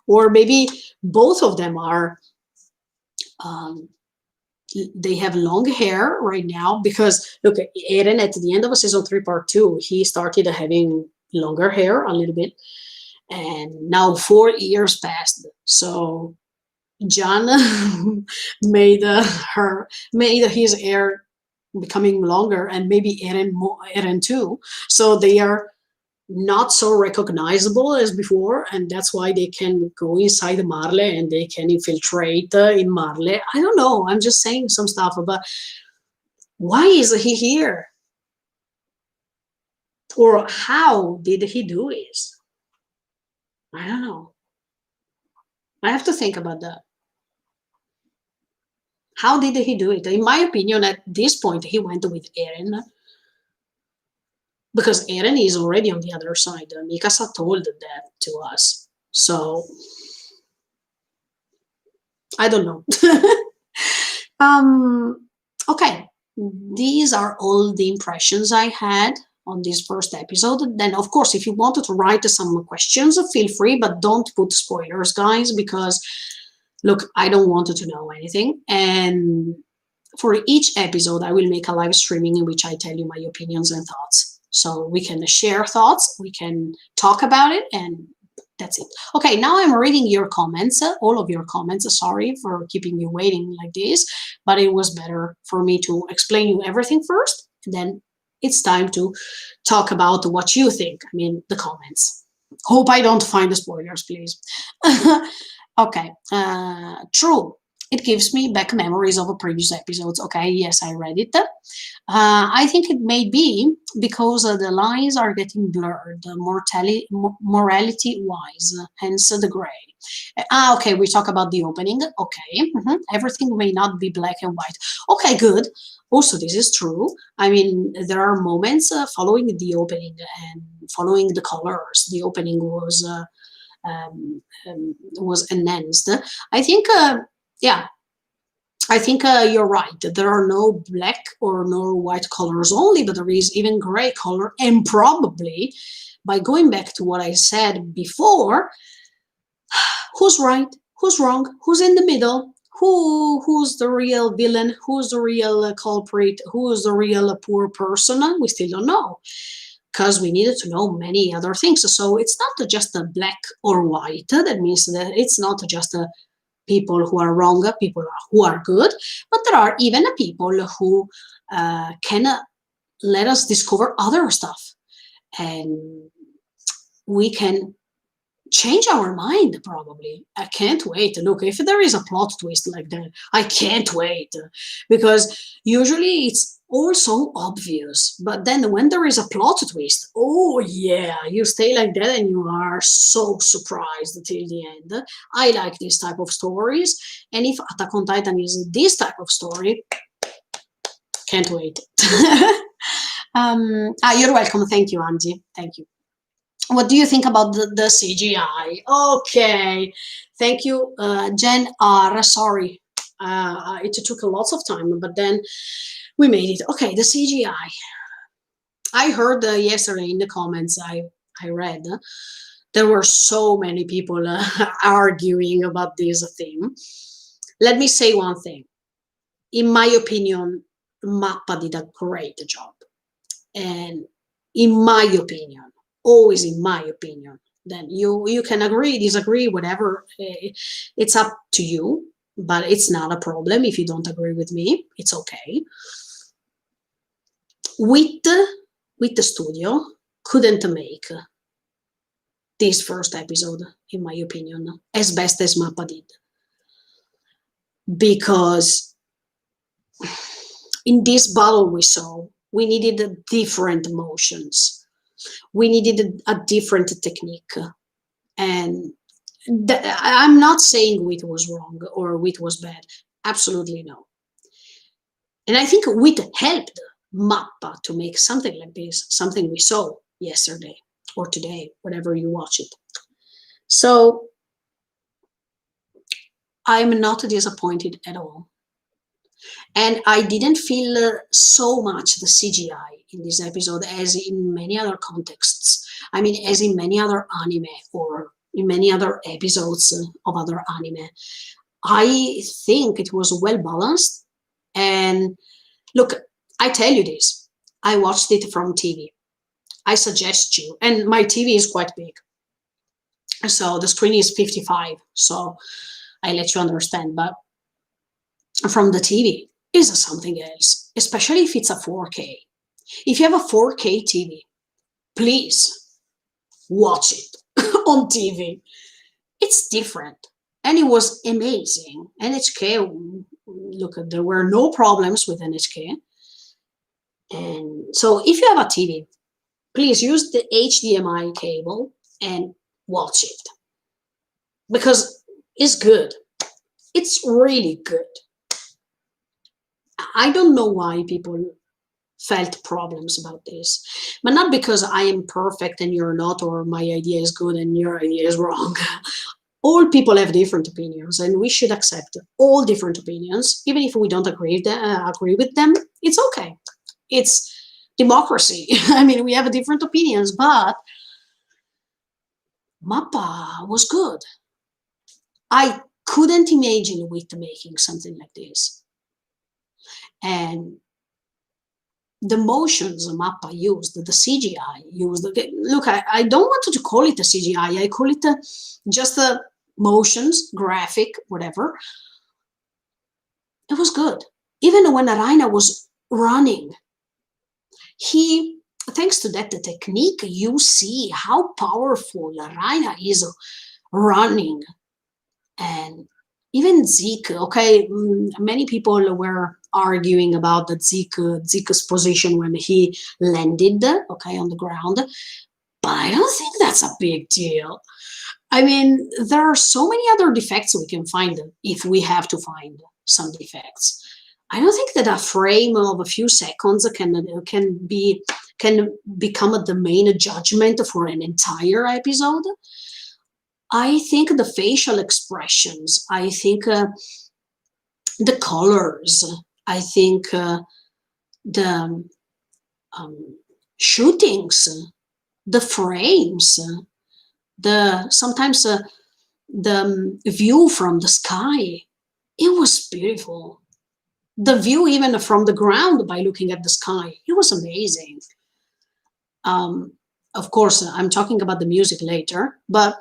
or maybe both of them are. They have long hair right now, because look, Eren at the end of season 3, part 2, he started having longer hair a little bit, and now 4 years passed. So John made his hair becoming longer, and maybe Eren too. So they are not so recognizable as before, and that's why they can go inside Marley and they can infiltrate in Marley. I don't know. I'm just saying some stuff, but why is he here? Or how did he do it? I don't know. I have to think about that. How did he do it? In my opinion, at this point, he went with Eren, because Eren is already on the other side. Mikasa told that to us. So, I don't know. Okay, these are all the impressions I had on this first episode. Then, of course, if you wanted to write some questions, feel free, but don't put spoilers, guys, because, look, I don't want to know anything. And for each episode, I will make a live streaming in which I tell you my opinions and thoughts. So we can share thoughts, we can talk about it, and that's it. Okay, now I'm reading your comments, all of your comments. Sorry for keeping you waiting like this, but it was better for me to explain you everything first, and then it's time to talk about what you think. I mean, the comments. Hope I don't find the spoilers, please. Okay, true. It gives me back memories of previous episodes. Okay, yes, I read it. I think it may be because the lines are getting blurred, morality-wise, hence the gray. Okay, we talk about the opening. Okay, everything may not be black and white. Okay, good. Also, this is true. I mean, there are moments following the opening and following the colors. The opening was enhanced. I think, yeah, I think you're right. There are no black or no white colors only, but there is even gray color. And probably, by going back to what I said before, who's right? Who's wrong? Who's in the middle? Who's the real villain? Who's the real culprit? Who's the real poor person? We still don't know, because we needed to know many other things. So it's not just a black or white. That means that it's not just a people who are wrong, people who are good, but there are even people who can let us discover other stuff, and we can change our mind, probably. I can't wait. Look, if there is a plot twist like that, I can't wait, because usually it's all so obvious, but then when there is a plot twist, oh yeah, you stay like that and you are so surprised till the end. I like this type of stories, and if Attack on Titan is this type of story, can't wait. You're welcome. Thank you, Angie. Thank you. What do you think about the CGI? Okay, thank you, Jen R. Sorry, it took a lot of time, but then we made it. Okay, the CGI. I heard yesterday in the comments I read there were so many people arguing about this theme. Let me say one thing. In my opinion, Mappa did a great job. And in my opinion, always in my opinion, then you can agree, disagree, whatever. It's up to you, but it's not a problem if you don't agree with me. It's okay. With the studio couldn't make this first episode, in my opinion, as best as Mappa did. Because in this battle we saw, we needed different motions. We needed a different technique. And I'm not saying Wit was wrong or Wit was bad. Absolutely no. And I think Wit helped Mappa to make something like this, something we saw yesterday or today, whenever you watch it. So I'm not disappointed at all. And I didn't feel so much the CGI in this episode as in many other contexts. I mean, as in many other anime or in many other episodes of other anime. I think it was well balanced. And look, I tell you this, I watched it from TV. I suggest you, and my TV is quite big. So the screen is 55, so I let you understand, but from the TV is something else, especially if it's a 4K. If you have a 4K TV, please watch it on TV. It's different. And it was amazing. NHK, look, there were no problems with NHK. And so if you have a TV, please use the HDMI cable and watch it. Because it's good. It's really good. I don't know why people felt problems about this, but not because I am perfect and you're not, or my idea is good and your idea is wrong. All people have different opinions, and we should accept all different opinions, even if we don't agree with them. It's okay. It's democracy. I mean, we have different opinions, but Mappa was good. I couldn't imagine Wit making something like this. And the motions Mappa used, the CGI used. Look, I don't want to call it a CGI. I call it just motions, graphic, whatever. It was good. Even when Araina was running, thanks to that technique, you see how powerful Araina is running. And even Zeke, okay, many people were arguing about the Zeke's position when he landed, okay, on the ground. But I don't think that's a big deal. I mean, there are so many other defects we can find if we have to find some defects. I don't think that a frame of a few seconds can become the main judgment for an entire episode. I think the facial expressions, I think the colors, I think the shootings, the frames, sometimes the view from the sky, it was beautiful. The view even from the ground by looking at the sky, it was amazing. Of course, I'm talking about the music later, but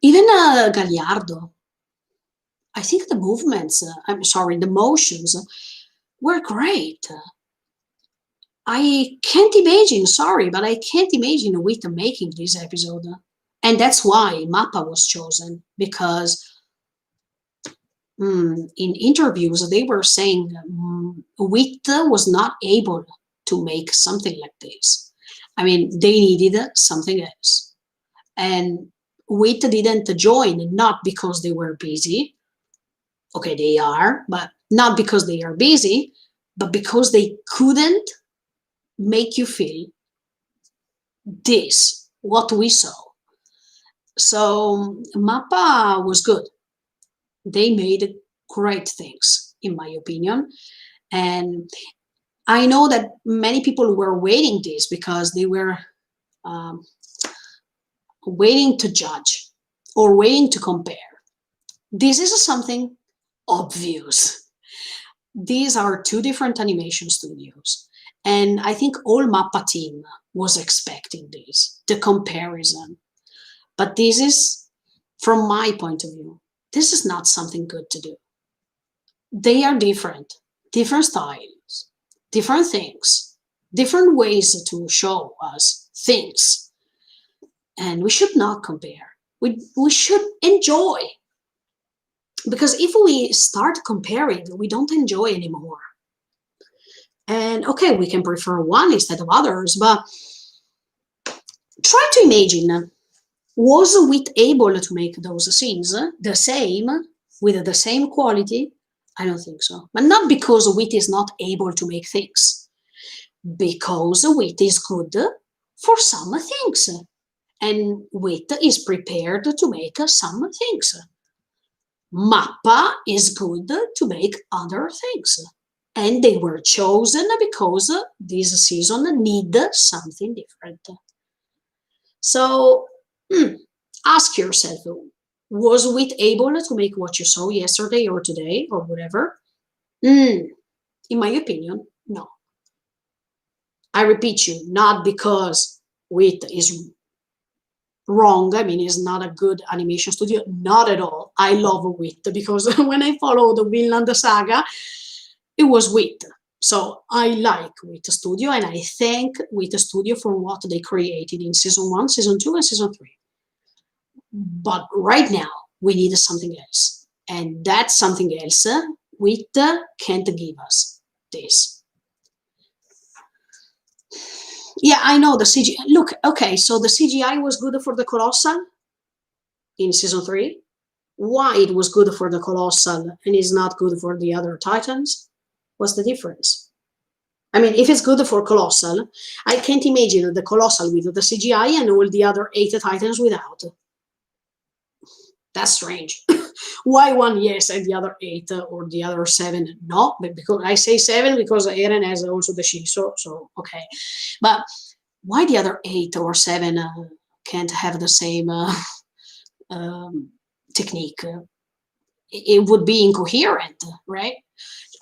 even Gagliardo, I think the movements, the motions were great. I can't imagine, sorry, but I can't imagine Wit making this episode. And that's why Mappa was chosen, because in interviews they were saying Wit was not able to make something like this. I mean, they needed something else. And Wit didn't join, not because they were busy. Okay, they are, but not because they are busy, but because they couldn't make you feel this, what we saw. So Mappa was good. They made great things, in my opinion. And I know that many people were waiting this because they were um, waiting to judge or waiting to compare. This is something obvious. These are two different animation studios. And I think all Mappa team was expecting this, the comparison. But this is, from my point of view, this is not something good to do. They are different styles, different things, different ways to show us things. And we should not compare. We should enjoy. Because if we start comparing, we don't enjoy anymore. And okay, we can prefer one instead of others, but try to imagine, was Wit able to make those scenes the same, with the same quality? I don't think so. But not because Wit is not able to make things. Because Wit is good for some things. And Wit is prepared to make some things. Mappa is good to make other things. And they were chosen because this season need something different. So ask yourself, was Wit able to make what you saw yesterday or today or whatever? In my opinion, no. I repeat you, not because Wit is wrong. I mean, it's not a good animation studio. Not at all. I love Wit because when I followed the Vinland Saga, it was Wit. So I like Wit Studio, and I thank Wit Studio for what they created in season 1, season 2, and season 3. But right now, we need something else. And that something else, Wit can't give us this. Yeah, I know the CGI. Look, okay, so the CGI was good for the Colossal in season 3. Why it was good for the Colossal and is not good for the other Titans? What's the difference? I mean, if it's good for Colossal, I can't imagine the Colossal with the CGI and all the other 8 Titans without. That's strange. Why one yes and the other 8 or the other 7 no? But because I say 7 because Eren has also the Shiso, so okay. But why the other 8 or 7 can't have the same technique? It would be incoherent, right?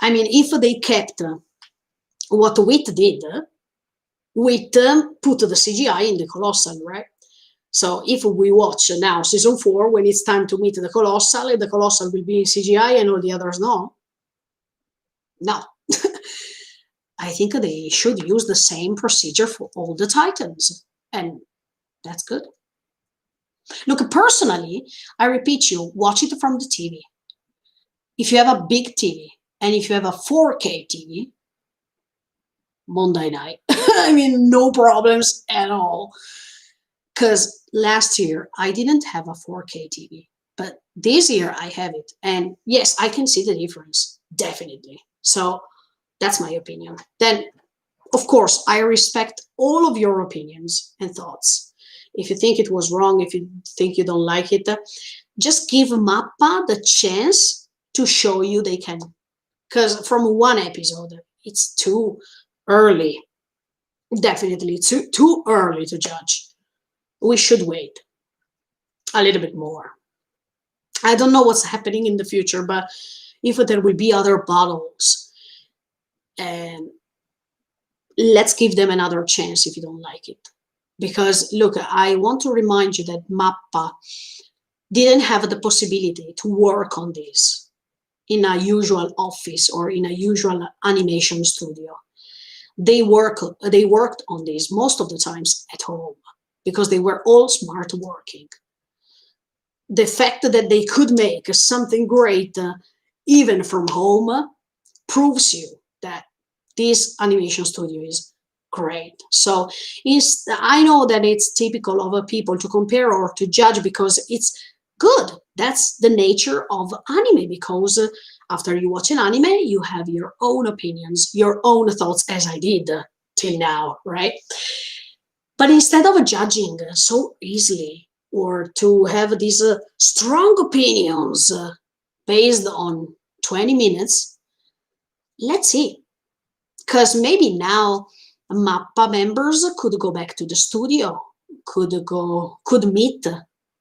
I mean, if they kept what Wit did, Wit put the CGI in the Colossal, right? So if we watch now season 4, when it's time to meet the Colossal will be in CGI and all the others no. No. I think they should use the same procedure for all the Titans. And that's good. Look, personally, I repeat you, watch it from the TV. If you have a big TV and if you have a 4K TV, Monday night, I mean, no problems at all. Because last year I didn't have a 4K TV, but this year I have it. And yes, I can see the difference, definitely. So that's my opinion. Then, of course, I respect all of your opinions and thoughts. If you think it was wrong, if you think you don't like it, just give Mappa the chance to show you they can. Because from one episode, it's too early. Definitely too early to judge. We should wait a little bit more. I don't know what's happening in the future, but if there will be other battles, and let's give them another chance if you don't like it. Because look, I want to remind you that Mappa didn't have the possibility to work on this in a usual office or in a usual animation studio. They worked on this most of the times at home because they were all smart working. The fact that they could make something great even from home proves you that this animation studio is great. So I know that it's typical of people to compare or to judge because it's good. That's the nature of anime, because After you watch an anime, you have your own opinions, your own thoughts, as I did till now, right? But instead of judging so easily, or to have these strong opinions based on 20 minutes, let's see. Because maybe now Mappa members could go back to the studio, could meet,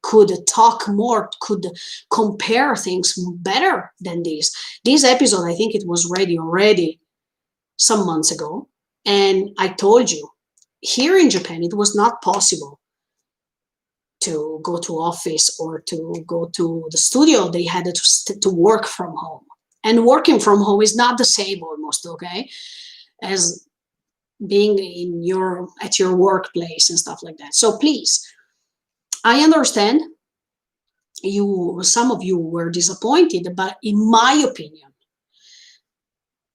could talk more, could compare things better than this. This episode, I think it was ready already some months ago. And I told you, here in Japan, it was not possible to go to office or to go to the studio. They had to work from home. And working from home is not the same almost, okay, as being at your workplace and stuff like that. So please, I understand some of you were disappointed, but in my opinion,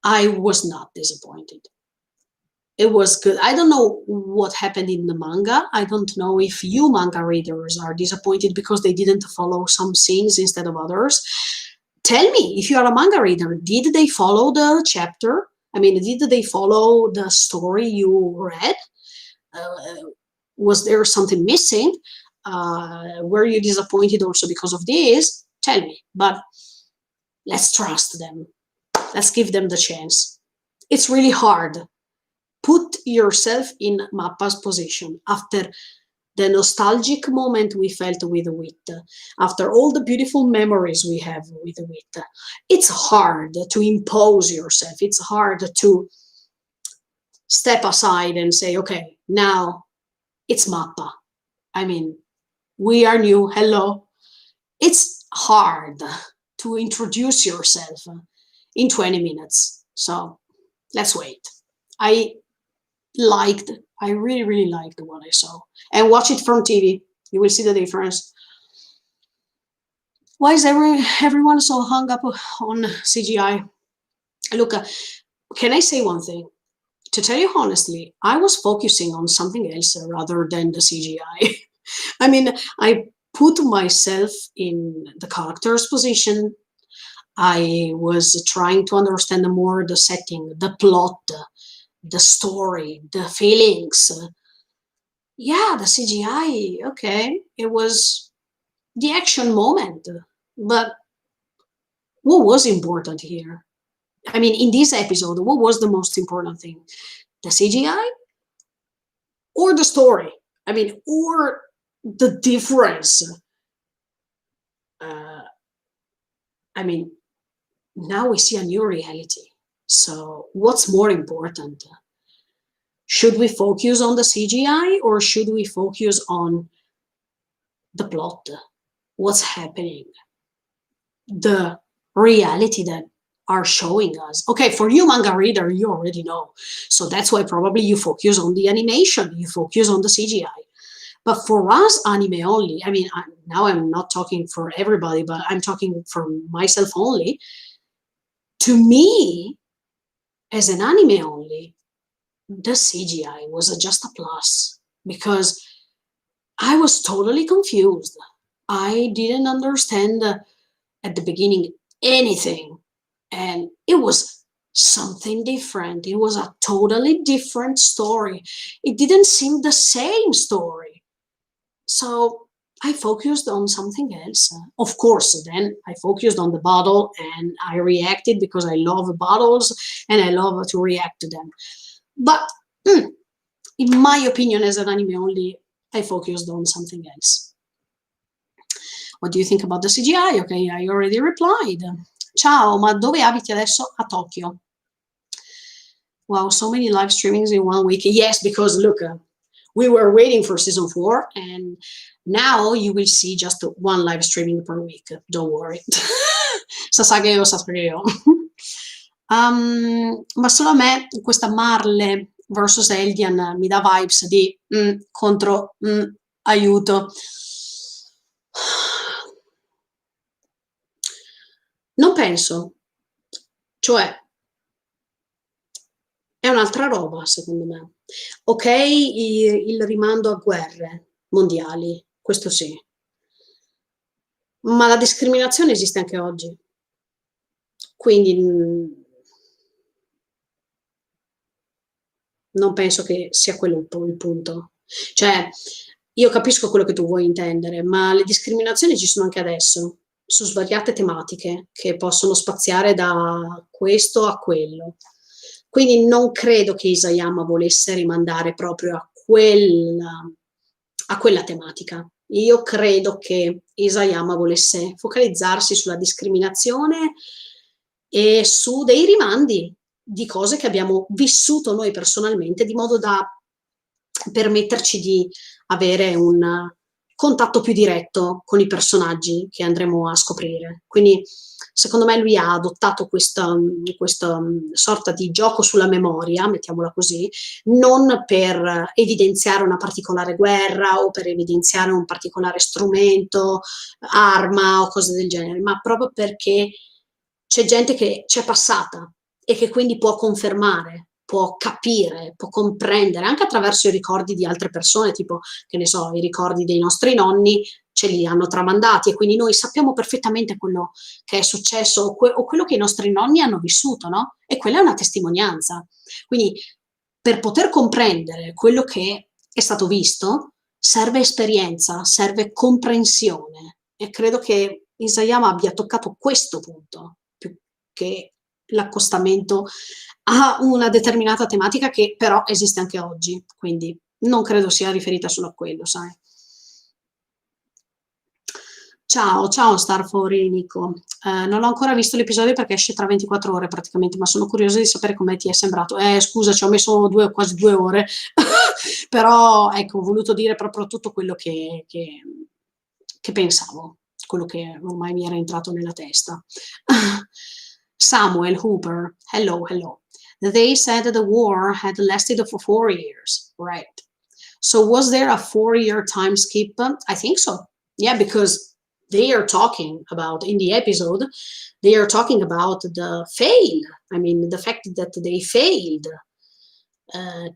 I was not disappointed. It was good. I don't know what happened in the manga. I don't know if you manga readers are disappointed because they didn't follow some scenes instead of others. Tell me, if you are a manga reader, did they follow the chapter? I mean, did they follow the story you read? Was there something missing? Were you disappointed also because of this? Tell me, but let's trust them. Let's give them the chance. It's really hard. Put yourself in Mappa's position after the nostalgic moment we felt with Wit, after all the beautiful memories we have with Wit. It's hard to impose yourself. It's hard to step aside and say, okay, now it's Mappa. I mean, we are new. Hello. It's hard to introduce yourself in 20 minutes. So let's wait. I really, really liked what I saw. And watch it from TV. You will see the difference. Why is everyone so hung up on CGI? Look, can I say one thing? To tell you honestly, I was focusing on something else rather than the CGI. I mean, I put myself in the character's position. I was trying to understand more the setting, the plot, the story, the feelings. Yeah, the CGI, okay, it was the action moment. But what was important here? I mean, in this episode, what was the most important thing? The CGI or the story? I mean, or the difference? I mean, now we see a new reality. So what's more important? Should we focus on the CGI or should we focus on the plot? What's happening? The reality that are showing us. Okay, for you manga reader, you already know. So that's why probably you focus on the animation, you focus on the CGI. But for us, anime only, I mean, now I'm not talking for everybody, but I'm talking for myself only. To me, as an anime only, the CGI was just a plus because I was totally confused. I didn't understand at the beginning anything. And it was something different. It was a totally different story. It didn't seem the same story. So I focused on something else. Of course, then I focused on the battle and I reacted because I love battles and I love to react to them. But in my opinion, as an anime only, I focused on something else. What do you think about the CGI? Okay, I already replied. Ciao, ma dove abiti adesso? A Tokyo. Wow, so many live streamings in 1 week. Yes, because look, we were waiting for season 4 and now you will see just 1 live streaming per week. Don't worry. Sasageyo. Ma solo a me questa Marle vs Eldian mi dà vibes di contro aiuto. Non penso. Cioè, è un'altra roba, secondo me. Ok, il rimando a guerre mondiali, questo sì. Ma la discriminazione esiste anche oggi. Quindi non penso che sia quello il punto. Cioè, io capisco quello che tu vuoi intendere, ma le discriminazioni ci sono anche adesso, su svariate tematiche, che possono spaziare da questo a quello. Quindi non credo che Isayama volesse rimandare proprio a quella tematica. Io credo che Isayama volesse focalizzarsi sulla discriminazione e su dei rimandi di cose che abbiamo vissuto noi personalmente, di modo da permetterci di avere un contatto più diretto con i personaggi che andremo a scoprire. Quindi secondo me lui ha adottato questa sorta di gioco sulla memoria, mettiamola così, non per evidenziare una particolare guerra o per evidenziare un particolare strumento, arma o cose del genere, ma proprio perché c'è gente che c'è passata e che quindi può confermare, può capire, può comprendere, anche attraverso i ricordi di altre persone, tipo, che ne so, i ricordi dei nostri nonni ce li hanno tramandati e quindi noi sappiamo perfettamente quello che è successo o quello che i nostri nonni hanno vissuto, no? E quella è una testimonianza. Quindi per poter comprendere quello che è stato visto serve esperienza, serve comprensione e credo che Isayama abbia toccato questo punto più che l'accostamento a una determinata tematica che però esiste anche oggi, quindi non credo sia riferita solo a quello, sai. Ciao, ciao Starfori Nico. Non ho ancora visto l'episodio perché esce tra 24 ore praticamente, ma sono curiosa di sapere come ti è sembrato. Scusa, ci ho messo quasi 2 ore, però ecco, ho voluto dire proprio tutto quello che pensavo, quello che ormai mi era entrato nella testa. Samuel Hooper, hello, hello. They said that the war had lasted for 4 years, right? So was there a 4-year time skip? I think so. Yeah, because they are talking about in the episode, they are talking about the fail. I mean, the fact that they failed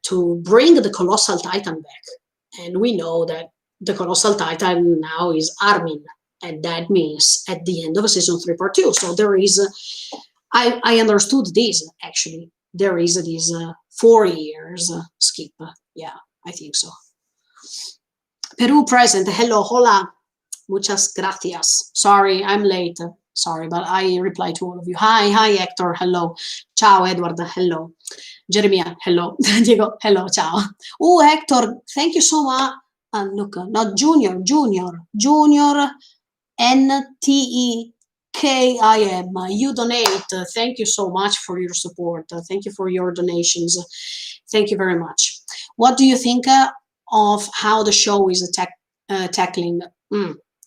to bring the colossal titan back, and we know that the colossal titan now is Armin, and that means at the end of season 3 part 2. So there is, I understood this actually. There is this 4 years skip. Yeah, I think so. Peru present. Hello, hola. Muchas gracias. Sorry, I'm late. Sorry, but I reply to all of you. Hi, Hector. Hello. Ciao, Edward. Hello. Jeremiah. Hello. Diego. Hello. Ciao. Oh, Hector. Thank you so much. Look, not Junior. NTEKIM. You donate. Thank you so much for your support. Thank you for your donations. Thank you very much. What do you think of how the show is tackling?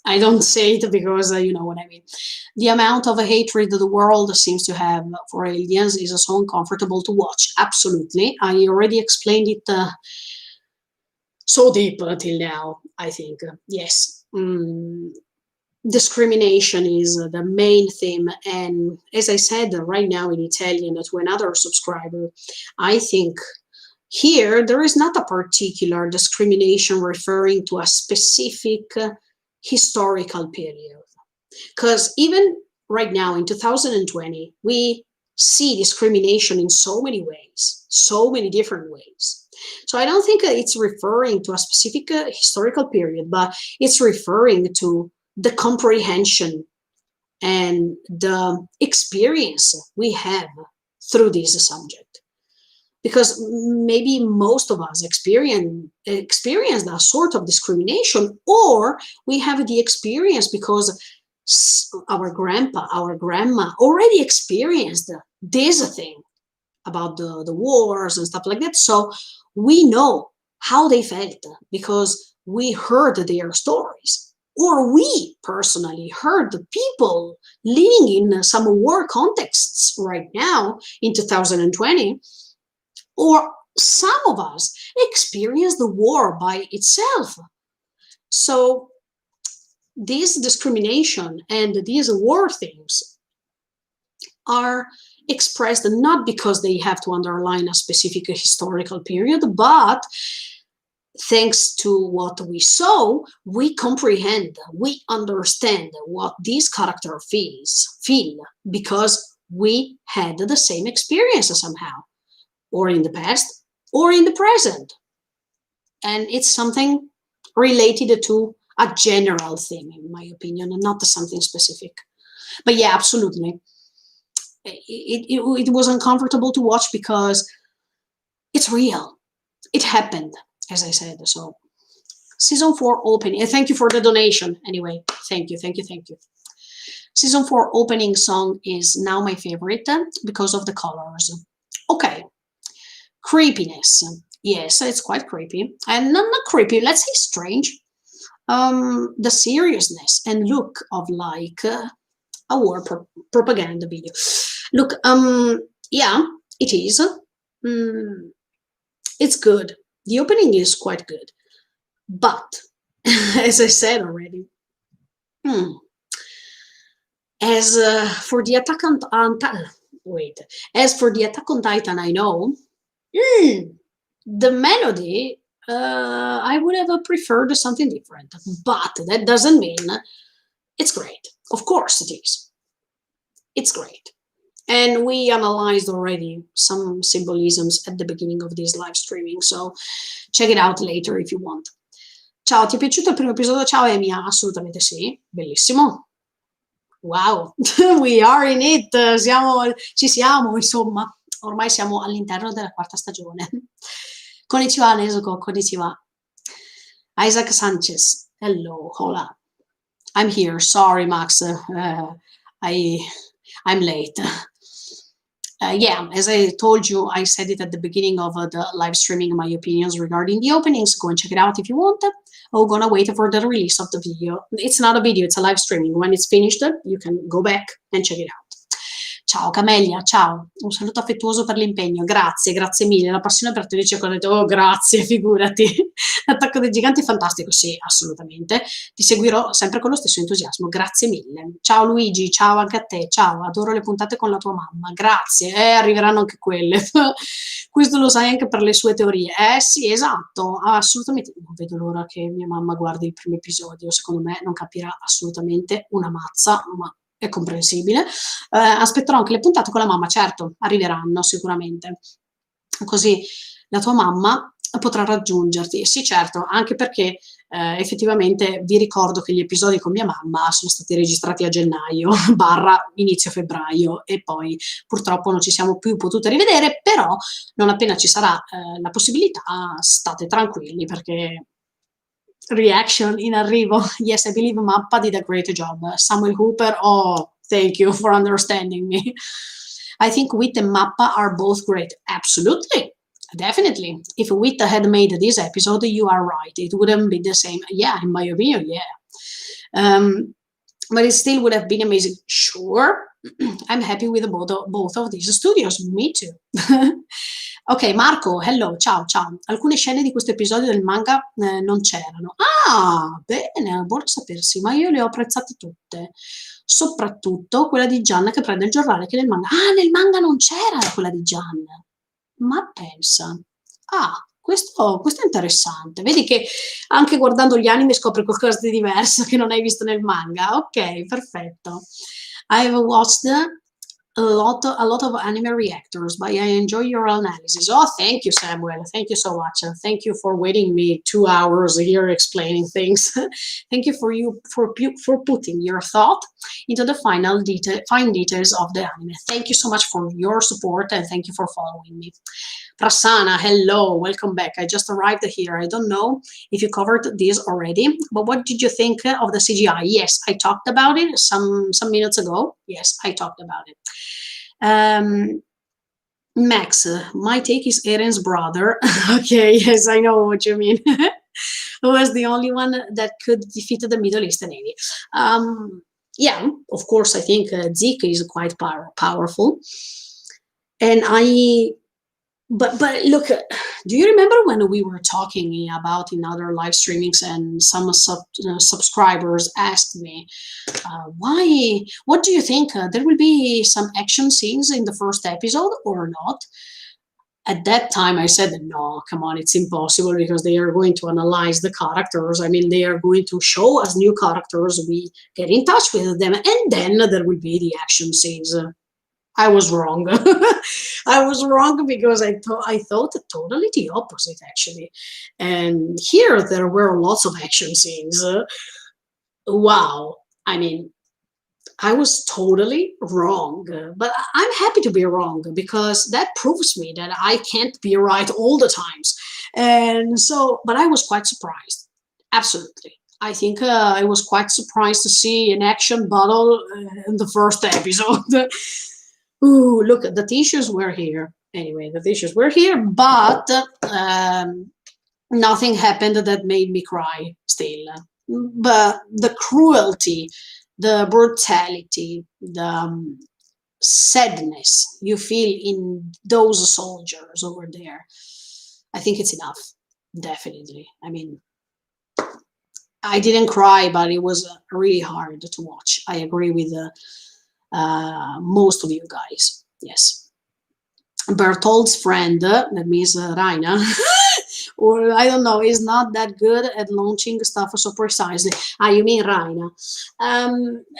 I don't say it because you know what I mean. The amount of hatred the world seems to have for aliens is so uncomfortable to watch. Absolutely. I already explained it so deep till now, I think. Yes. Discrimination is the main theme. And as I said right now in Italian to another subscriber, I think here there is not a particular discrimination referring to a specific historical period. Because even right now in 2020, we see discrimination in so many ways, so many different ways. So I don't think it's referring to a specific historical period, but it's referring to the comprehension and the experience we have through this subject. Because maybe most of us experience that sort of discrimination, or we have the experience because our grandpa, our grandma already experienced this thing about the wars and stuff like that. So we know how they felt because we heard their stories, or we personally heard the people living in some war contexts right now in 2020. Or some of us experience the war by itself. So this discrimination and these war themes are expressed not because they have to underline a specific historical period, but thanks to what we saw, we comprehend, we understand what these characters feel because we had the same experience somehow, or in the past, or in the present. And it's something related to a general thing, in my opinion, and not something specific. But yeah, absolutely. It was uncomfortable to watch because it's real. It happened, as I said. So season 4 opening. Thank you for the donation. Anyway, thank you. Season 4 opening song is now my favorite because of the colors. Okay. Creepiness. Yes, it's quite creepy. And not creepy, let's say strange. The seriousness and look of like a war propaganda video. Look, yeah, it is. It's good. The opening is quite good. But, as I said already, as for the Attack on Titan, I know the melody, I would have preferred something different, but that doesn't mean it's great. Of course it is. It's great. And we analyzed already some symbolisms at the beginning of this live streaming, so check it out later if you want. Ciao, ti è piaciuto il primo episodio? Ciao Emia, assolutamente sì, bellissimo. Wow, we are in it, ci siamo, insomma, ormai siamo all'interno della 4ª stagione. Konnichiwa, Nezuko, konnichiwa. Isaac Sanchez, hello, hola. I'm here, sorry Max, I'm late. Yeah, as I told you, I said it at the beginning of the live streaming, my opinions regarding the openings. Go and check it out if you want. We're gonna wait for the release of the video. It's not a video, it's a live streaming. When it's finished, you can go back and check it out. Ciao Camelia, ciao. Un saluto affettuoso per l'impegno. Grazie, grazie mille. La passione per te dice, ho detto, oh grazie, figurati. L'attacco dei giganti è fantastico, sì, assolutamente. Ti seguirò sempre con lo stesso entusiasmo. Grazie mille. Ciao Luigi, ciao anche a te. Ciao, adoro le puntate con la tua mamma. Grazie. Arriveranno anche quelle. Questo lo sai anche per le sue teorie. Sì, esatto, assolutamente. Non vedo l'ora che mia mamma guardi il primo episodio. Secondo me non capirà assolutamente una mazza, ma è comprensibile. Aspetterò anche le puntate con la mamma, certo, arriveranno sicuramente. Così la tua mamma potrà raggiungerti. Sì, certo, anche perché effettivamente vi ricordo che gli episodi con mia mamma sono stati registrati a gennaio / inizio febbraio e poi purtroppo non ci siamo più potute rivedere, però non appena ci sarà la possibilità state tranquilli perché reaction in arrivo. Yes, I believe Mappa did a great job. Samuel Hooper, oh, thank you for understanding me. I think Wit and Mappa are both great. Absolutely. Definitely. If Wit had made this episode, you are right. It wouldn't be the same. Yeah, in my opinion, yeah. But it still would have been amazing. Sure. I'm happy with both of these studios. Me too. Ok, Marco, hello, ciao, ciao. Alcune scene di questo episodio del manga non c'erano. Ah, bene, buono sapersi, ma io le ho apprezzate tutte. Soprattutto quella di Gian che prende il giornale che nel manga. Ah, nel manga non c'era quella di Gian. Ma pensa. Ah, questo è interessante. Vedi che anche guardando gli anime scopri qualcosa di diverso che non hai visto nel manga. Ok, perfetto. I've watched a lot of anime reactors, but I enjoy your analysis. Oh, thank you, Samuel. Thank you so much. Thank you for waiting me 2 hours here explaining things. Thank you for putting your thought into the fine details of the anime. Thank you so much for your support and thank you for following me. Prasanna, hello, welcome back. I just arrived here. I don't know if you covered this already, but what did you think of the CGI? Yes, I talked about it some minutes ago. Yes, I talked about it. Max, my take is Eren's brother. Okay, yes, I know what you mean. Who was the only one that could defeat the Middle Eastern Navy. Yeah, of course, I think Zeke is quite powerful. And but look, do you remember when we were talking about in other live streamings and some subscribers asked me, what do you think? There will be some action scenes in the first episode or not? At that time, I said, no, come on, it's impossible because they are going to analyze the characters. I mean, they are going to show us new characters. We get in touch with them and then there will be the action scenes. I was wrong. I was wrong because I thought totally the opposite actually. And here there were lots of action scenes. Wow. I mean, I was totally wrong, but I'm happy to be wrong because that proves me that I can't be right all the times. And so, but I was quite surprised. Absolutely. I think I was quite surprised to see an action battle in the first episode. Ooh, look, the tissues were here. Anyway, the tissues were here, but nothing happened that made me cry still. But the cruelty, the brutality, the sadness you feel in those soldiers over there, I think it's enough. Definitely. I mean, I didn't cry, but it was really hard to watch. I agree with most of you guys. Yes. Bertold's friend, that means Raina, or I don't know, is not that good at launching stuff so precisely. Ah, you mean Raina?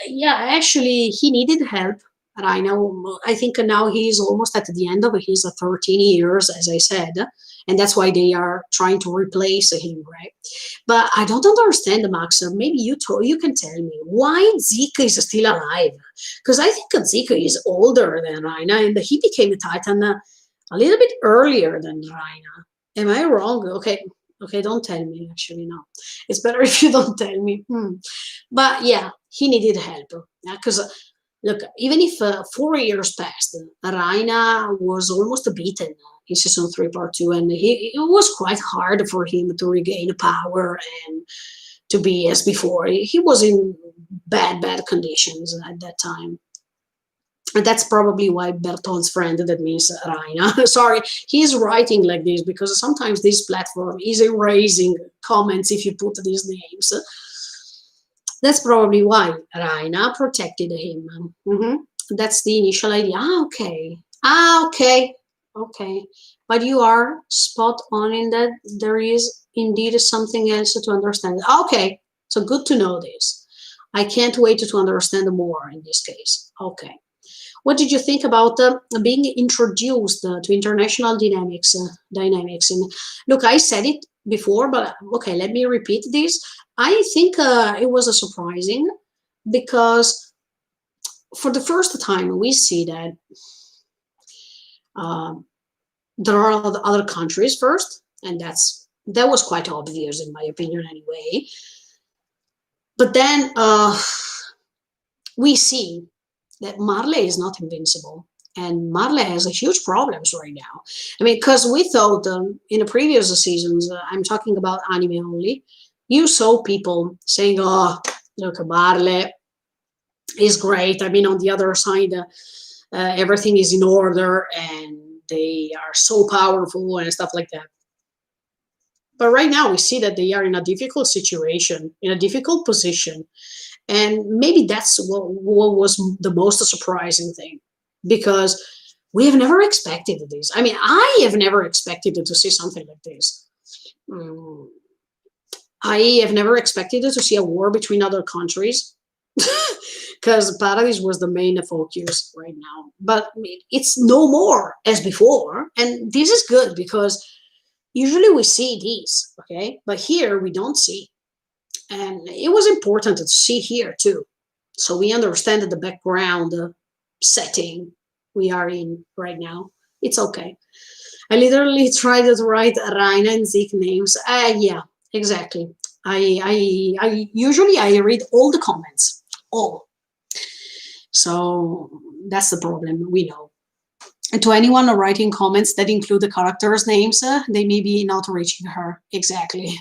Yeah, actually, he needed help. Raina, I think now he's almost at the end of his 13 years, as I said, and that's why they are trying to replace him, right? But I don't understand, Max. Maybe you can tell me why Zeke is still alive. Because I think Zeke is older than Raina, and he became a Titan a little bit earlier than Raina. Am I wrong? Okay, okay, don't tell me. Actually, no. It's better if you don't tell me. But yeah, he needed help. Because look, even if 4 years passed, Raina was almost beaten in season 3, part 2, and it was quite hard for him to regain power and to be as before. He was in bad conditions at that time. And that's probably why Bertold's friend, that means Raina. Sorry, he's writing like this because sometimes this platform is erasing comments if you put these names. That's probably why Raina protected him. That's the initial idea. Okay. Okay. Okay. But you are spot on in that there is indeed something else to understand. Okay. So good to know this. I can't wait to understand more in this case. Okay. What did you think about being introduced to international dynamics? And look, I said it before, but okay, let me repeat this. I think it was a surprising because for the first time we see that uh, there are other countries first, and that was quite obvious in my opinion anyway. But then we see that Marley is not invincible. And Marley has a huge problems right now. I mean, because we thought in the previous seasons, I'm talking about anime only, you saw people saying, oh, look, Marley is great. I mean, on the other side, everything is in order and they are so powerful and stuff like that. But right now we see that they are in a difficult situation, in a difficult position. And maybe that's what was the most surprising thing, because we have never expected this. I mean, I have never expected to see something like this. I have never expected to see a war between other countries, because Paradise was the main focus right now. But it's no more as before. And this is good because usually we see these, okay? But here we don't see. And it was important to see here too. So we understand the background setting we are in right now. It's okay. I literally tried to write Raina and Zeke names. Yeah, exactly. I usually I read all the comments, all. So that's the problem. We know. And to anyone writing comments that include the characters' names, they may be not reaching her. Exactly.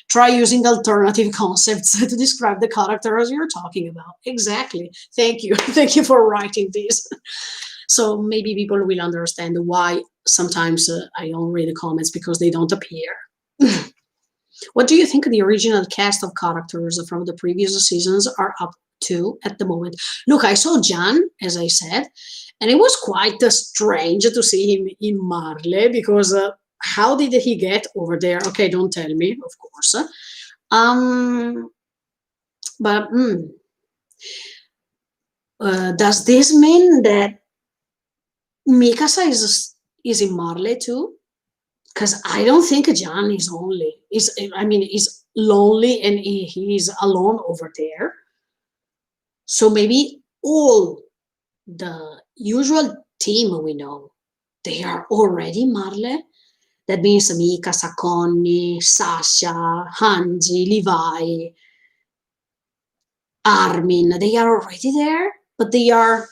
Try using alternative concepts to describe the characters you're talking about. Exactly. Thank you. Thank you for writing this. So maybe people will understand why sometimes I don't read the comments, because they don't appear. What do you think the original cast of characters from the previous seasons are up to at the moment? Look, I saw Jan, as I said, and it was quite strange to see him in Marley, because how did he get over there? Okay, don't tell me, of course. But does this mean that Mikasa is in Marley too, because I don't think Jan is only is. I mean, is lonely and he's alone over there. So maybe all the usual team we know, they are already Marley. That means Mikasa, Connie, Sasha, Hanji, Levi, Armin. They are already there, but they are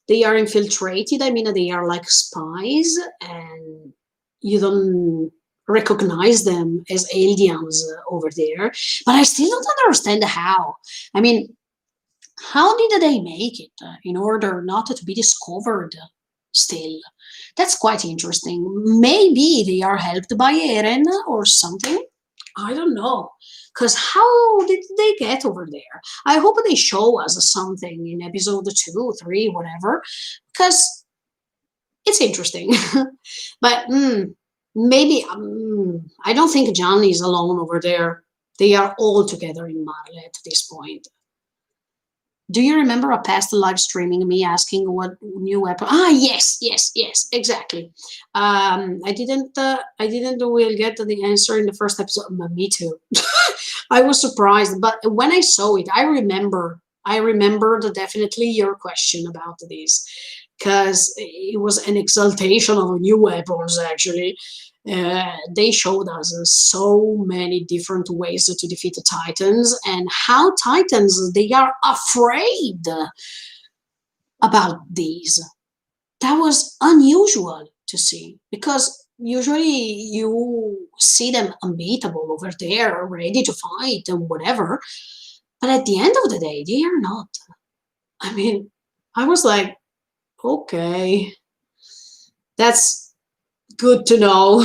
infiltrated. I mean, they are like spies, and you don't recognize them as aliens over there. But I still don't understand how. I mean, how did they make it in order not to be discovered still? That's quite interesting. Maybe they are helped by Eren or something. I don't know. Because how did they get over there? I hope they show us something in episode 2, 3, whatever. Because it's interesting. But maybe, I don't think John is alone over there. They are all together in Marley at this point. Do you remember a past live streaming me asking what new weapon? Ah, yes, yes, yes, exactly. I didn't will get the answer in the first episode. Me too. I was surprised, but when I saw it, I remembered definitely your question about this, because it was an exaltation of new weapons. Actually, they showed us so many different ways to defeat the Titans, and how Titans they are afraid about these. That was unusual to see, because usually you see them unbeatable over there, ready to fight and whatever. But at the end of the day, they are not. I mean, I was like, okay, that's good to know.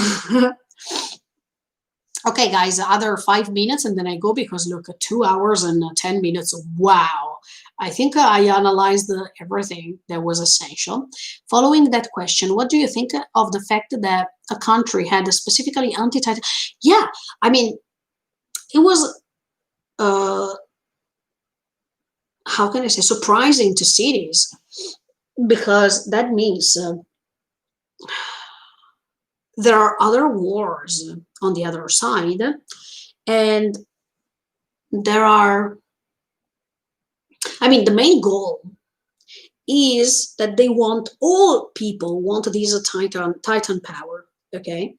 Okay, guys, other 5 minutes and then I go, because look, 2 hours and 10 minutes. Wow. I think I analyzed everything that was essential. Following that question, what do you think of the fact that a country had a specifically anti-Titan? Yeah, I mean, it was, uh, how can I say, surprising to see this, because that means there are other wars on the other side, and there are, I mean, the main goal is that they want, all people want this titan power, okay,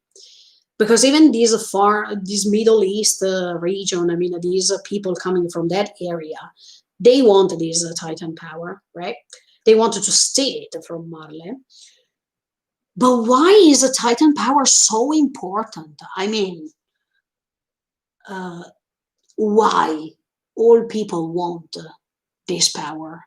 because even this Middle East region, I mean, these people coming from that area, they want this titan power, right? They wanted to steal it from Marley. But why is a titan power so important? I mean, uh, why all people want this power?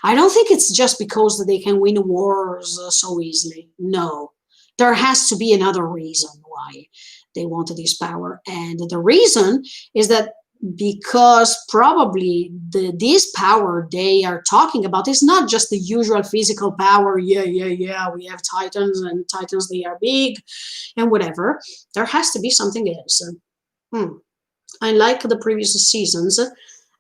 I don't think it's just because they can win wars so easily. No, there has to be another reason why they want this power, and the reason is that because probably this power they are talking about is not just the usual physical power. Yeah, yeah, yeah. We have titans, and titans they are big, and whatever. There has to be something else. Hmm. Unlike the previous seasons,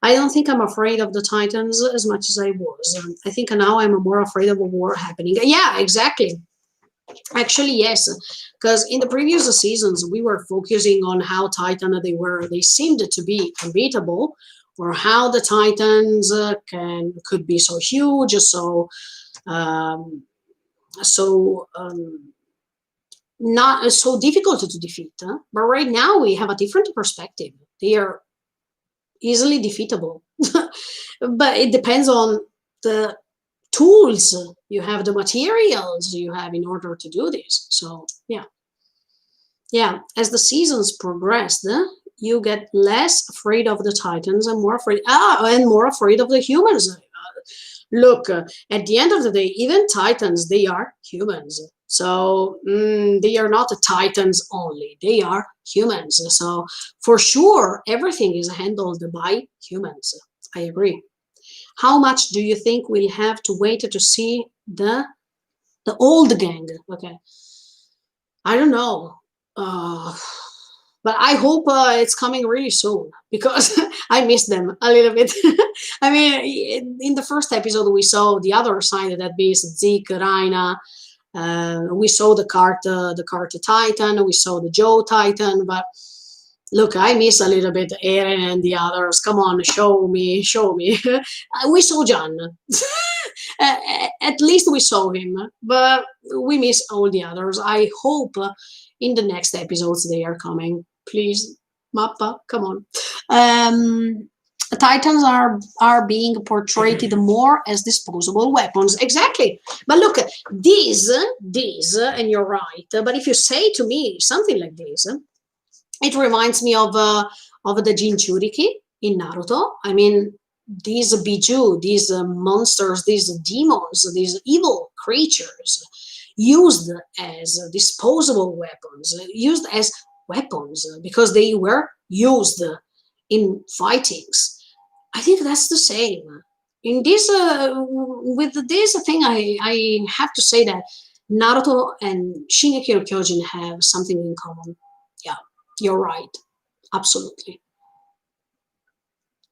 I don't think I'm afraid of the Titans as much as I was. I think now I'm more afraid of a war happening. Yeah, exactly. Actually, yes, because in the previous seasons we were focusing on how Titan they were. They seemed to be unbeatable, or how the Titans could be so huge, um, so not so difficult to defeat. But right now we have a different perspective. They are easily defeatable. But it depends on the tools you have, the materials you have in order to do this. So yeah, as the seasons progressed, you get less afraid of the Titans and more afraid of the humans. Look, at the end of the day, even Titans, they are humans. So they are not Titans only, they are humans. So for sure, everything is handled by humans. I agree. How much do you think we'll have to wait to see the old gang? Okay, I don't know. But I hope it's coming really soon, because I miss them a little bit. I mean, in the first episode, we saw the other side that is Zeke, Raina. We saw the cart Titan. We saw the Joe Titan. But look, I miss a little bit Eren and the others. Come on, show me, show me. We saw Jan. At least we saw him, but we miss all the others. I hope in the next episodes they are coming. Please, Mappa, come on. Um, Titans are being portrayed more as disposable weapons. Exactly. But look, these, and you're right. But if you say to me something like this, it reminds me of the Jinchuriki in Naruto. I mean, these Biju, these monsters, these demons, these evil creatures, used as disposable weapons, used as weapons because they were used in fightings. I think that's the same. In this, with this thing, I have to say that Naruto and Shingeki no Kyojin have something in common. Yeah, you're right. Absolutely.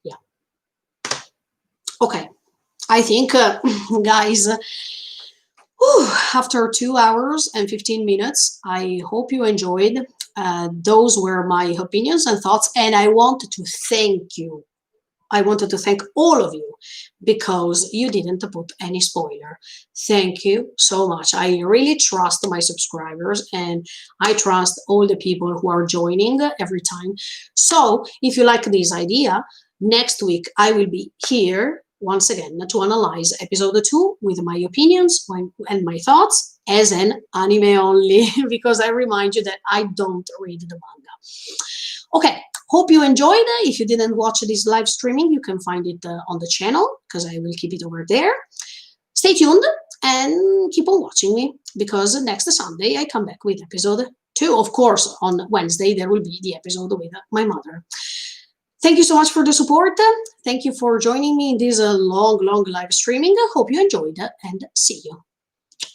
Yeah. Okay. I think, guys, after 2 hours and 15 minutes, I hope you enjoyed. Those were my opinions and thoughts, and I wanted to thank you. I wanted to thank all of you because you didn't put any spoiler. Thank you so much. I really trust my subscribers and I trust all the people who are joining every time. So if you like this idea, next week I will be here once again to analyze episode 2 with my opinions and my thoughts as an anime only, because I remind you that I don't read the manga. Okay, hope you enjoyed. If you didn't watch this live streaming, you can find it on the channel because I will keep it over there. Stay tuned and keep on watching me because next Sunday I come back with episode 2. Of course, on Wednesday there will be the episode with my mother. Thank you so much for the support. Thank you for joining me in this long live streaming. I hope you enjoyed and see you.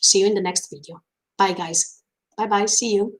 See you in the next video. Bye, guys. Bye-bye. See you.